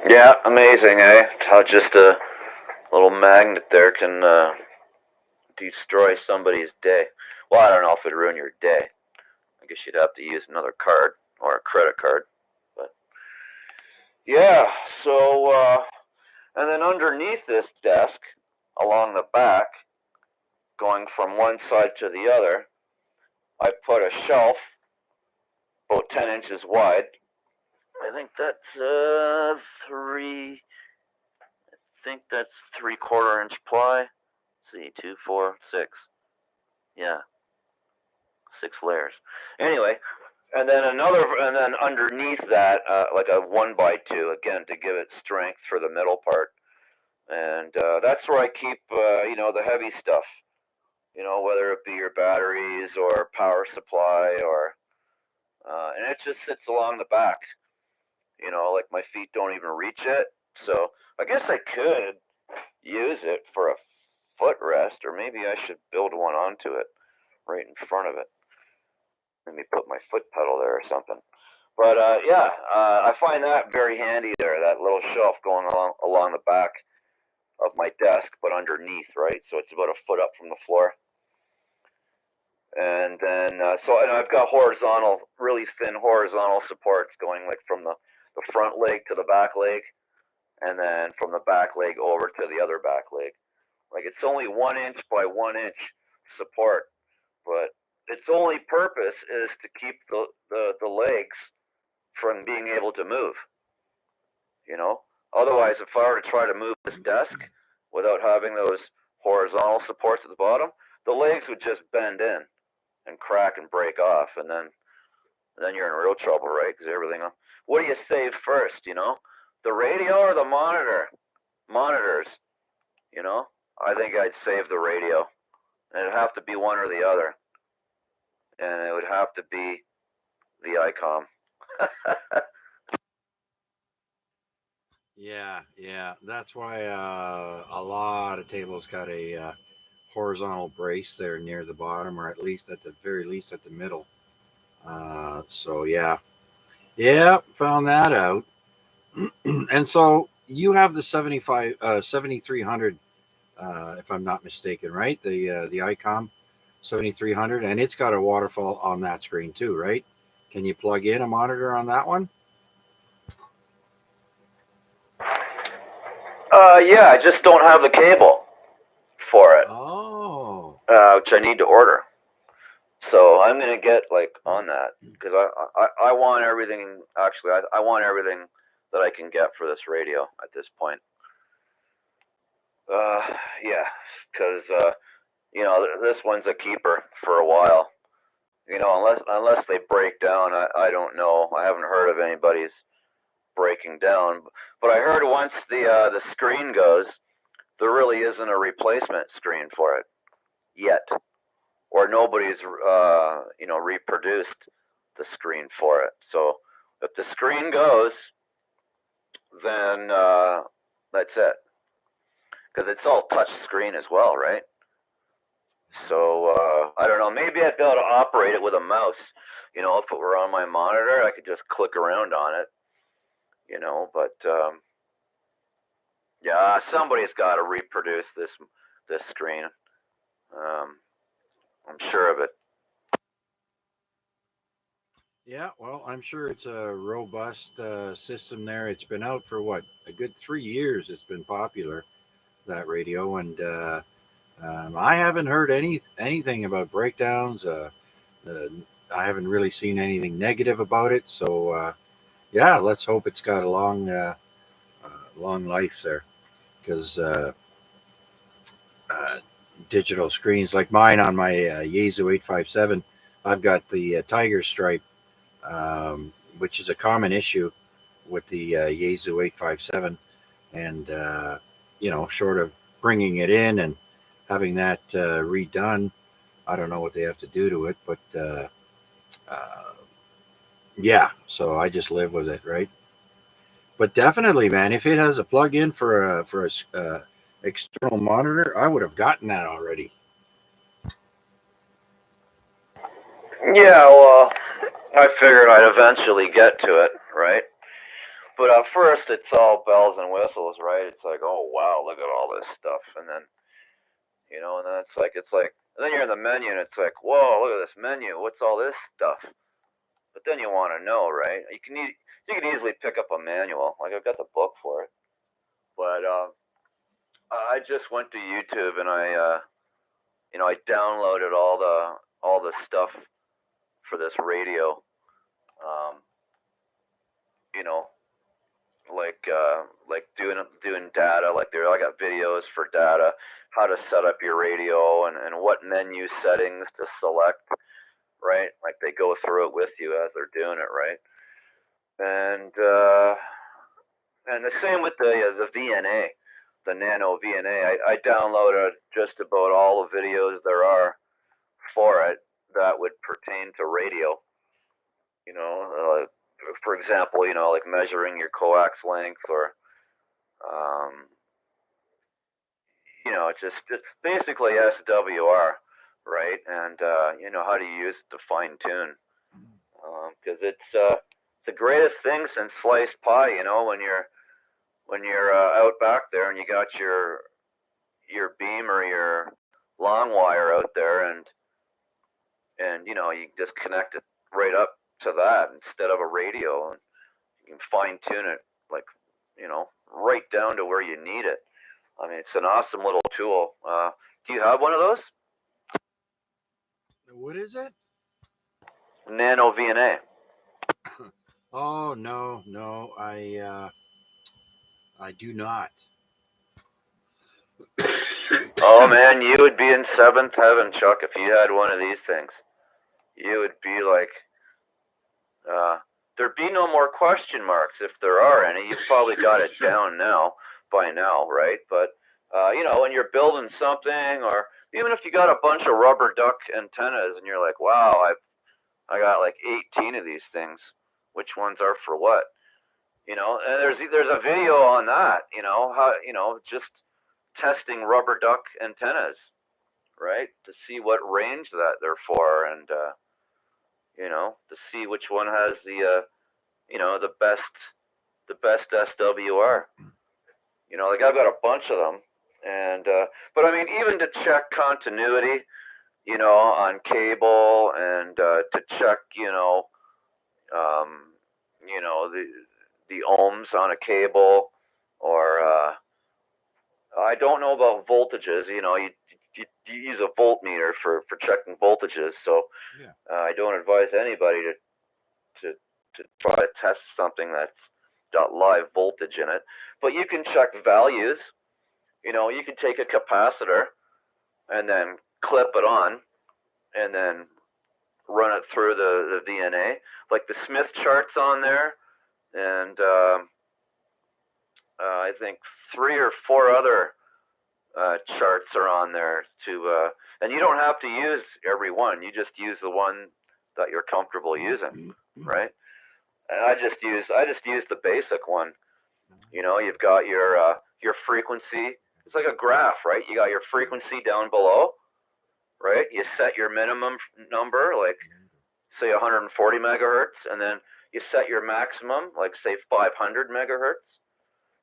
Yeah, amazing, eh? How just a little magnet there can destroy somebody's day. Well, I don't know if it'd ruin your day. I guess you'd have to use another card or a credit card. But yeah, so and then underneath this desk, along the back, going from one side to the other, I put a shelf about 10 inches wide. I think that's three. I think that's 3/4 inch ply. Let's see, 2, 4, 6. Yeah, 6 layers. Anyway, And then underneath that, like a 1x2 again to give it strength for the middle part. And that's where I keep, the heavy stuff. Whether it be your batteries or power supply and it just sits along the back. Like my feet don't even reach it. So I guess I could use it for a footrest, or maybe I should build one onto it right in front of it. Maybe put my foot pedal there or something. But I find that very handy there, that little shelf going along the back of my desk, but underneath, right? So it's about a foot up from the floor. And then, and I've got really thin horizontal supports going like from the front leg to the back leg, and then from the back leg over to the other back leg. Like it's only 1 inch by 1 inch support, but its only purpose is to keep the legs from being able to move. Otherwise, if I were to try to move this desk without having those horizontal supports at the bottom, the legs would just bend in and crack and break off, and then you're in real trouble, right? Because everything. What do you save first? The radio or the monitors? I think I'd save the radio, and it'd have to be one or the other, and it would have to be the ICOM. Yeah. That's why a lot of tables got a horizontal brace there near the bottom, or at least at the very least at the middle. So yeah, found that out. And so you have the 7300, if I'm not mistaken, right? The ICOM 7300, and it's got a waterfall on that screen too, right? Can you plug in a monitor on that one? Yeah, I just don't have the cable for it, Oh, which I need to order. So I'm gonna get on that because I want everything. Actually, I want everything that I can get for this radio at this point. Yeah, because this one's a keeper for a while. Unless they break down, I don't know. I haven't heard of anybody's breaking down. But I heard once the screen goes, there really isn't a replacement screen for it yet, or nobody's reproduced the screen for it. So if the screen goes, then that's it, because it's all touch screen as well, right? So I don't know. Maybe I'd be able to operate it with a mouse. If it were on my monitor, I could just click around on it. But yeah, somebody's got to reproduce this screen. I'm sure of it. yeah. Well, I'm sure it's a robust system there. It's been out for what, a good 3 years. It's been popular, that radio, and I haven't heard anything about breakdowns. Uh, I haven't really seen anything negative about it. So yeah, let's hope it's got a long life there, because uh, digital screens like mine on my Yaesu 857, I've got the tiger stripe, which is a common issue with the Yaesu 857, and short of bringing it in and having that redone, I don't know what they have to do to it, but uh, yeah, so I just live with it, right? But definitely, man, if it has a plug-in for a external monitor, I would have gotten that already. Yeah, well, I figured I'd eventually get to it, right? But at first, it's all bells and whistles, right? It's like, oh wow, look at all this stuff, and then and then and then you're in the menu, and it's like, whoa, look at this menu. What's all this stuff? But then you want to know, right? You can easily pick up a manual. Like I've got the book for it, but I just went to YouTube and I downloaded all the stuff for this radio. Um, you know, like doing data. Like I got videos for data, how to set up your radio, and what menu settings to select. right? Like they go through it with you as they're doing it, right? And the same with the VNA, the Nano VNA. I downloaded just about all the videos there are for it that would pertain to radio. You know, for example, you know, like measuring your coax length, or you know, it's basically SWR, right? And you know how to use it to fine tune, because it's the greatest thing since sliced pie. You know, when you're out back there and you got your beam or your long wire out there, and you know, you just connect it right up to that instead of a radio, and you can fine tune it, like, you know, right down to where you need it. I mean, it's an awesome little tool. Do you have one of those? What is it? Nano VNA. Oh, no, I do not. Oh man, you would be in seventh heaven, Chuck, if you had one of these things. You would be like, there'd be no more question marks if there are any. You've probably got it down by now, right? But you know, when you're building something, or even if you got a bunch of rubber duck antennas and you're like, wow, I got like 18 of these things. Which ones are for what? You know, and there's a video on that. You know how, you know, just testing rubber duck antennas, right? To see what range that they're for, and you know, to see which one has the you know, the best SWR. You know, like I've got a bunch of them, and but I mean, even to check continuity, you know, on cable, and to check, you know, the ohms on a cable, or I don't know about voltages. You know, you use a voltmeter for checking voltages, so Yeah. I don't advise anybody to try to test something that's got live voltage in it. But you can check values. You know, you can take a capacitor and then clip it on, and then run it through the VNA, like the Smith charts on there, and I think 3 or 4 other charts are on there to, and you don't have to use every one. You just use the one that you're comfortable using, right? And I just use the basic one. You know, you've got your frequency. It's like a graph, right? You got your frequency down below, right? You set your minimum number, like say 140 megahertz, and then you set your maximum, like say 500 megahertz,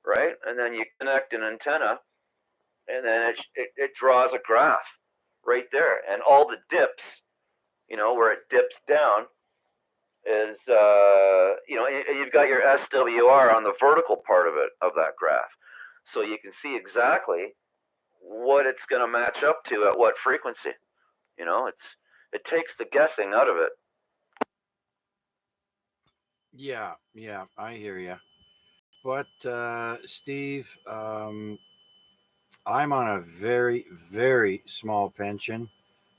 right? And then you connect an antenna, and then it draws a graph right there, and all the dips, you know, where it dips down is, you know, you've got your SWR on the vertical part of it, of that graph, so you can see exactly what it's going to match up to at what frequency. You know, it takes the guessing out of it. Yeah, I hear you. But Steve, I'm on a very, very small pension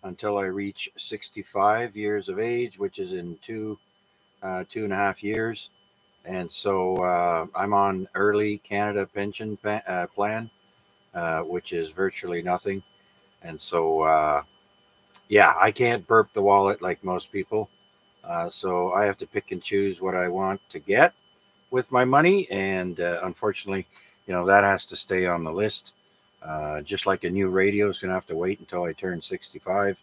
until I reach 65 years of age, which is in 2.5 years. And so I'm on early Canada pension plan, which is virtually nothing. And so, yeah, I can't burp the wallet like most people. So I have to pick and choose what I want to get with my money. And unfortunately, you know, that has to stay on the list. Just like a new radio is going to have to wait until I turn 65.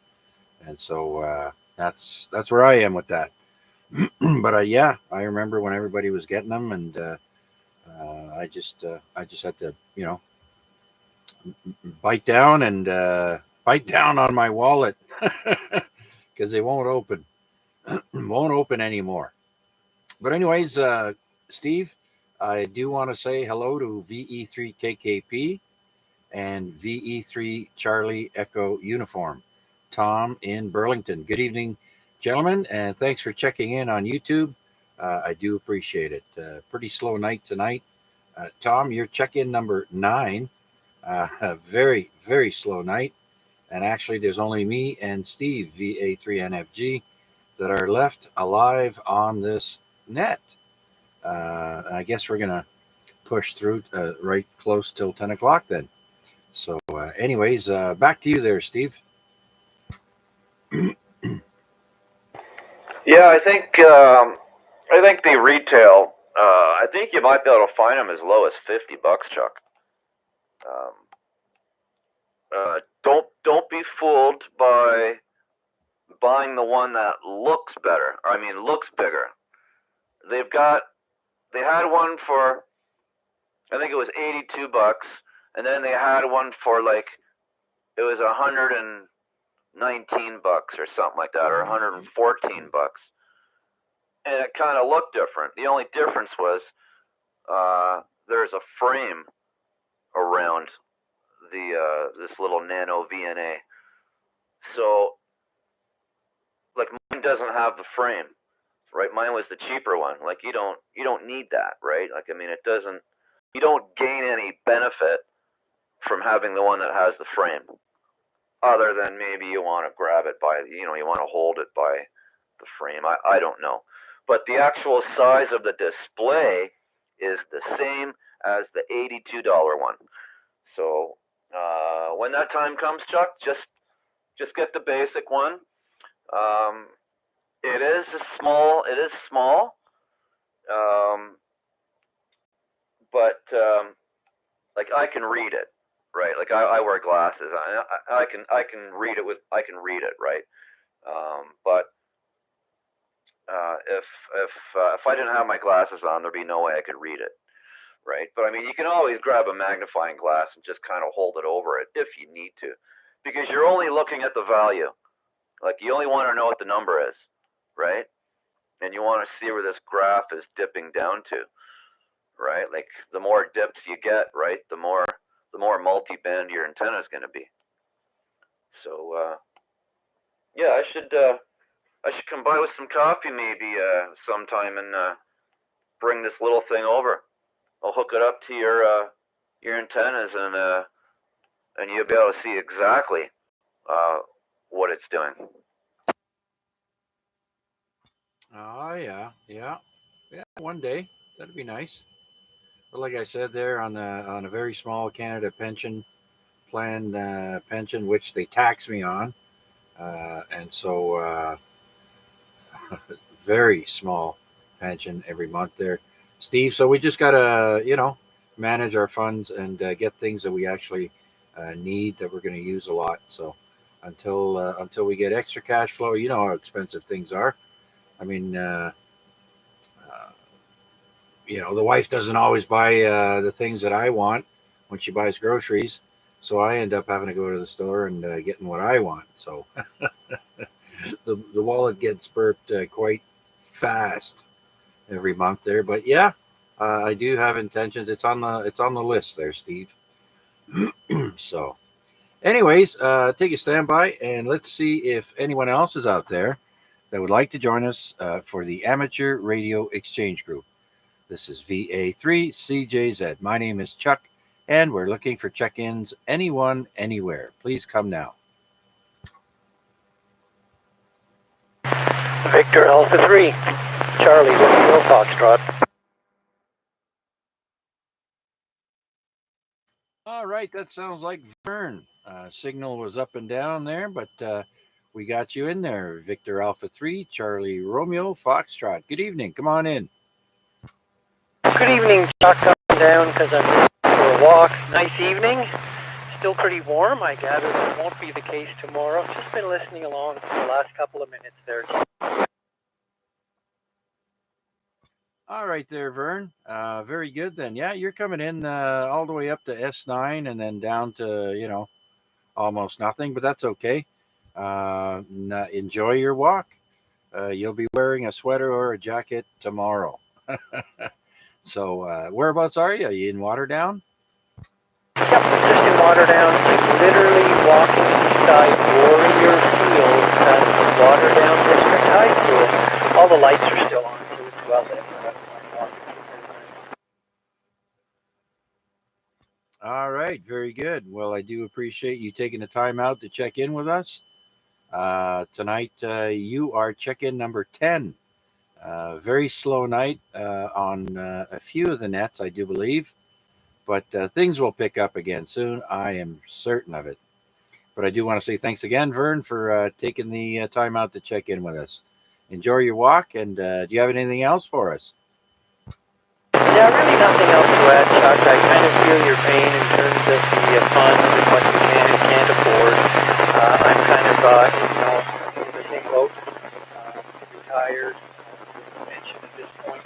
And so that's where I am with that. But yeah, I remember when everybody was getting them, and I just had to, you know, bite down and bite down on my wallet because they won't open, won't open anymore. But anyways, Steve, I do want to say hello to VE3KKP and VE3 Charlie Echo Uniform, Tom in Burlington. Good evening, gentlemen, and thanks for checking in on YouTube. I do appreciate it. Pretty slow night tonight. Tom, you're check-in number 9. A very, very slow night. And actually, there's only me and Steve, VA3NFG, that are left alive on this net. I guess we're gonna push through right close till 10 o'clock then. So, anyways, back to you there, Steve. Yeah, I think the retail. I think you might be able to find them as low as $50, Chuck. Um, don't be fooled by buying the one that looks better. I mean, looks bigger. They had one for, I think it was $82, and then they had one for like, it was $119 or something like that, or $114, and it kind of looked different. The only difference was there's a frame around the this little nano VNA. So like mine doesn't have the frame, right? Mine was the cheaper one. Like you don't need that, right? Like I mean it doesn't, you don't gain any benefit from having the one that has the frame, other than maybe you want to grab it by, you want to hold it by the frame. I don't know. But the actual size of the display is the same as the $82 one. So when that time comes, Chuck, just get the basic one. It is small. It is small, but like I can read it, right? Like I wear glasses. I can read it right? But if I didn't have my glasses on, there'd be no way I could read it, right? But I mean, you can always grab a magnifying glass and just kind of hold it over it if you need to, because you're only looking at the value. Like you only want to know what the number is, right? And you want to see where this graph is dipping down to, right? Like the more dips you get, right, the more multi-band your antenna is going to be. So yeah, I should come by with some coffee maybe sometime and bring this little thing over. I'll hook it up to your antennas and you'll be able to see exactly what it's doing. Oh yeah. One day that'd be nice. But like I said, there on a very small Canada pension plan pension, which they tax me on, and so very small pension every month there, Steve. So we just gotta manage our funds and get things that we actually need that we're going to use a lot. So until we get extra cash flow, you know how expensive things are. I mean, uh, the wife doesn't always buy the things that I want when she buys groceries. So I end up having to go to the store and getting what I want. So the wallet gets burped quite fast every month there. But yeah, I do have intentions. It's on the list there, Steve. So, anyways, take a standby and let's see if anyone else is out there that would like to join us for the Amateur Radio Exchange Group. This is VA3CJZ. My name is Chuck, and we're looking for check-ins anyone, anywhere. Please come now. Victor Alpha 3, Charlie, Romeo Foxtrot. All right, that sounds like Vern. Signal was up and down there, but we got you in there. Victor Alpha 3, Charlie Romeo Foxtrot. Good evening. Come on in. Good evening, Chuck. I'm down because I'm for a walk. Nice evening. Still pretty warm. I gather that won't be the case tomorrow. Just been listening along for the last couple of minutes there. All right there, Vern. Very good then. Yeah, you're coming in all the way up to S9 and then down to, almost nothing, but that's okay. Enjoy your walk. You'll be wearing a sweater or a jacket tomorrow. So, whereabouts are you? Are you in Waterdown? Yep, just in Waterdown. I'm literally walking beside Warrior Field at the Waterdown District High School. All the lights are still on, so it's well lit. All right, very good. Well, I do appreciate you taking the time out to check in with us. Tonight, you are check-in number 10. Very slow night on a few of the nets, I do believe, but things will pick up again soon. I am certain of it. But I do want to say thanks again, Vern, for taking the time out to check in with us. Enjoy your walk, and do you have anything else for us? Yeah, really nothing else to add, Chuck. I kind of feel your pain in terms of the funds and what you can and can't afford. I'm kind of, in the same boat, retired, pension at this point.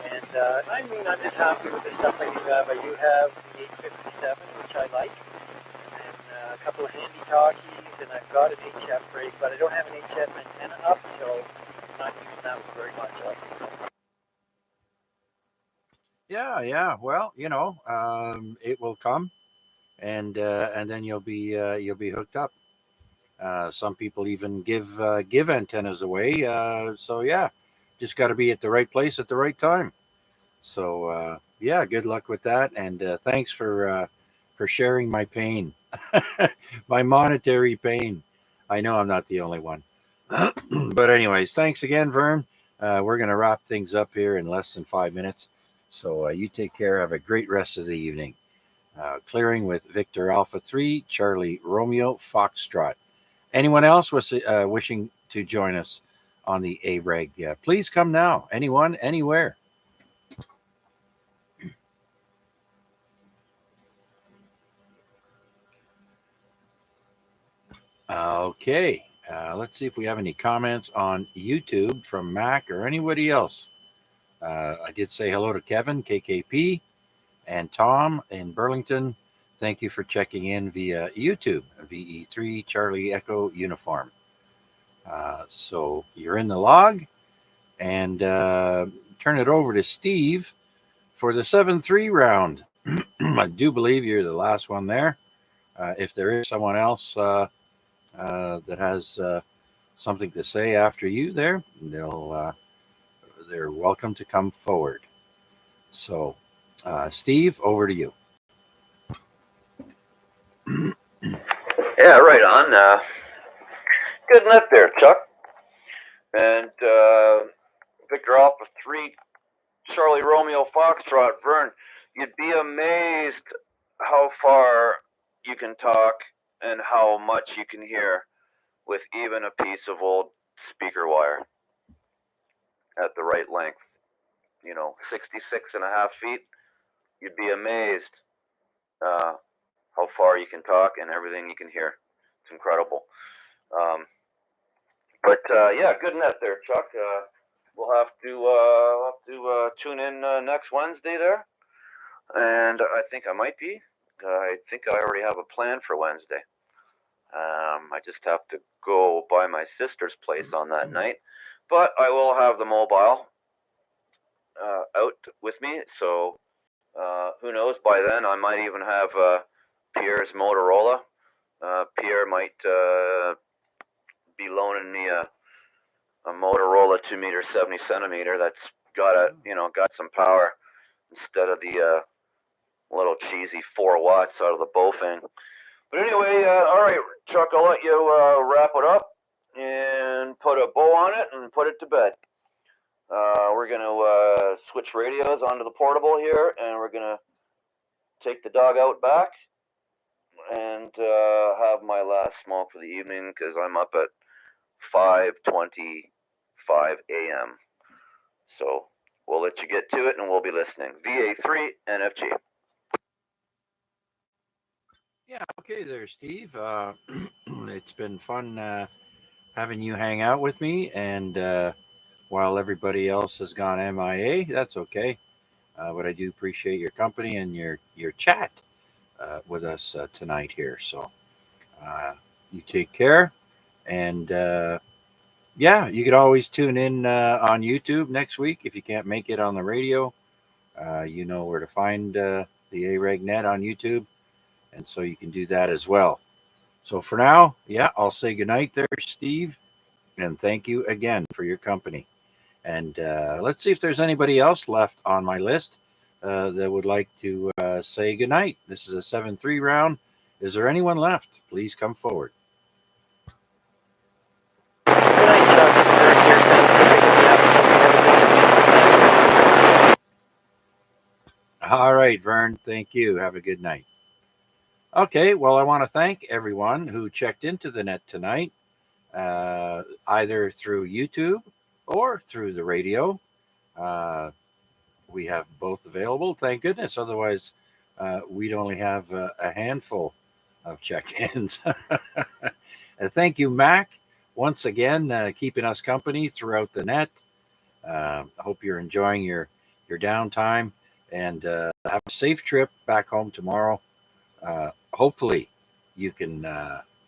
And I mean, I'm just happy with the stuff I do have. I do have the 857, which I like, and a couple of handy talkies, and I've got an HF rig, but I don't have an HF antenna up, so I'm not using that one very much. Yeah, yeah. Well, it will come, and then you'll be hooked up. Some people even give antennas away. So yeah, just got to be at the right place at the right time. So yeah, good luck with that, and thanks for sharing my pain, my monetary pain. I know I'm not the only one. But anyways, thanks again, Vern. We're gonna wrap things up here in less than 5 minutes. So you take care. Have a great rest of the evening. Clearing with Victor Alpha 3, Charlie Romeo Foxtrot. Anyone else was wishing to join us on the AREG? Please come now. Anyone, anywhere. Okay. Let's see if we have any comments on YouTube from Mac or anybody else. I did say hello to Kevin, KKP, and Tom in Burlington. Thank you for checking in via YouTube, VE3 Charlie Echo Uniform. So you're in the log, and turn it over to Steve for the 7-3 round. I do believe you're the last one there. If there is someone else that has something to say after you there, they're welcome to come forward. So, Steve, over to you. Yeah, right on. Good net there, Chuck. And Victor Alpha 3, Charlie Romeo Foxtrot, Vern. You'd be amazed how far you can talk and how much you can hear with even a piece of old speaker wire at the right length. 66.5 feet. You'd be amazed how far you can talk and everything you can hear. It's incredible. But yeah, good net there, Chuck. We'll have to tune in next Wednesday there, and I think I might be. I think I already have a plan for Wednesday. I just have to go by my sister's place on that night, but I will have the mobile out with me. So who knows? By then, I might even have Pierre's Motorola. Pierre might be loaning me a Motorola 2-meter 70-centimeter that's got some power instead of the little cheesy 4 watts out of the Bofang. But anyway, all right, Chuck, I'll let you wrap it up and put a bow on it and put it to bed. We're gonna switch radios onto the portable here, and we're gonna take the dog out back and have my last smoke for the evening because I'm up at 5:25 a.m. So we'll let you get to it, and we'll be listening. VA3 NFG. Yeah, okay there, Steve. It's been fun having you hang out with me, and while everybody else has gone MIA, that's okay. But I do appreciate your company and your chat with us tonight here. So you take care, and yeah, you could always tune in on YouTube next week if you can't make it on the radio. You know where to find the AREG net on YouTube, and so you can do that as well. So for now, yeah, I'll say goodnight there, Steve, and thank you again for your company. And let's see if there's anybody else left on my list that would like to say goodnight. This is a 7-3 round. Is there anyone left? Please come forward. All right, Vern. Thank you. Have a good night. Okay. Well, I want to thank everyone who checked into the net tonight, either through YouTube or through the radio. Uh, we have both available, thank goodness. Otherwise, we'd only have a handful of check-ins. Thank you, Mac, once again, keeping us company throughout the net. I hope you're enjoying your downtime and have a safe trip back home tomorrow. Hopefully, you can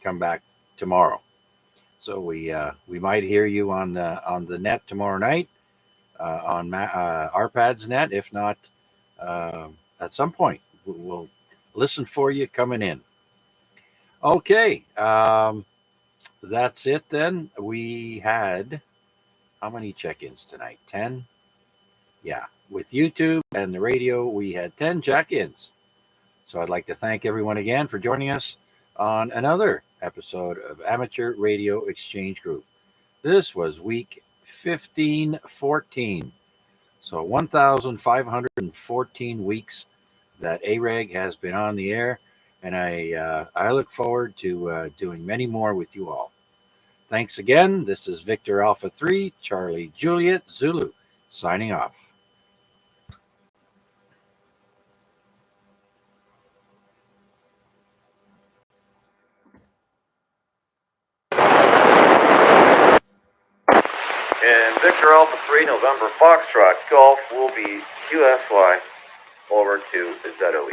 come back tomorrow. So we might hear you on the net tomorrow night on RPAD's net. If not, at some point we'll listen for you coming in. Okay, that's it then. We had how many check-ins tonight? 10. Yeah, with YouTube and the radio, we had 10 check-ins. So I'd like to thank everyone again for joining us on another episode of Amateur Radio Exchange Group. This was week 1514. So 1,514 weeks that AREG has been on the air, and I look forward to doing many more with you all. Thanks again. This is Victor Alpha 3, Charlie Juliet Zulu, signing off. And Victor Alpha 3, November Foxtrot Golf will be QSY over to ZOE.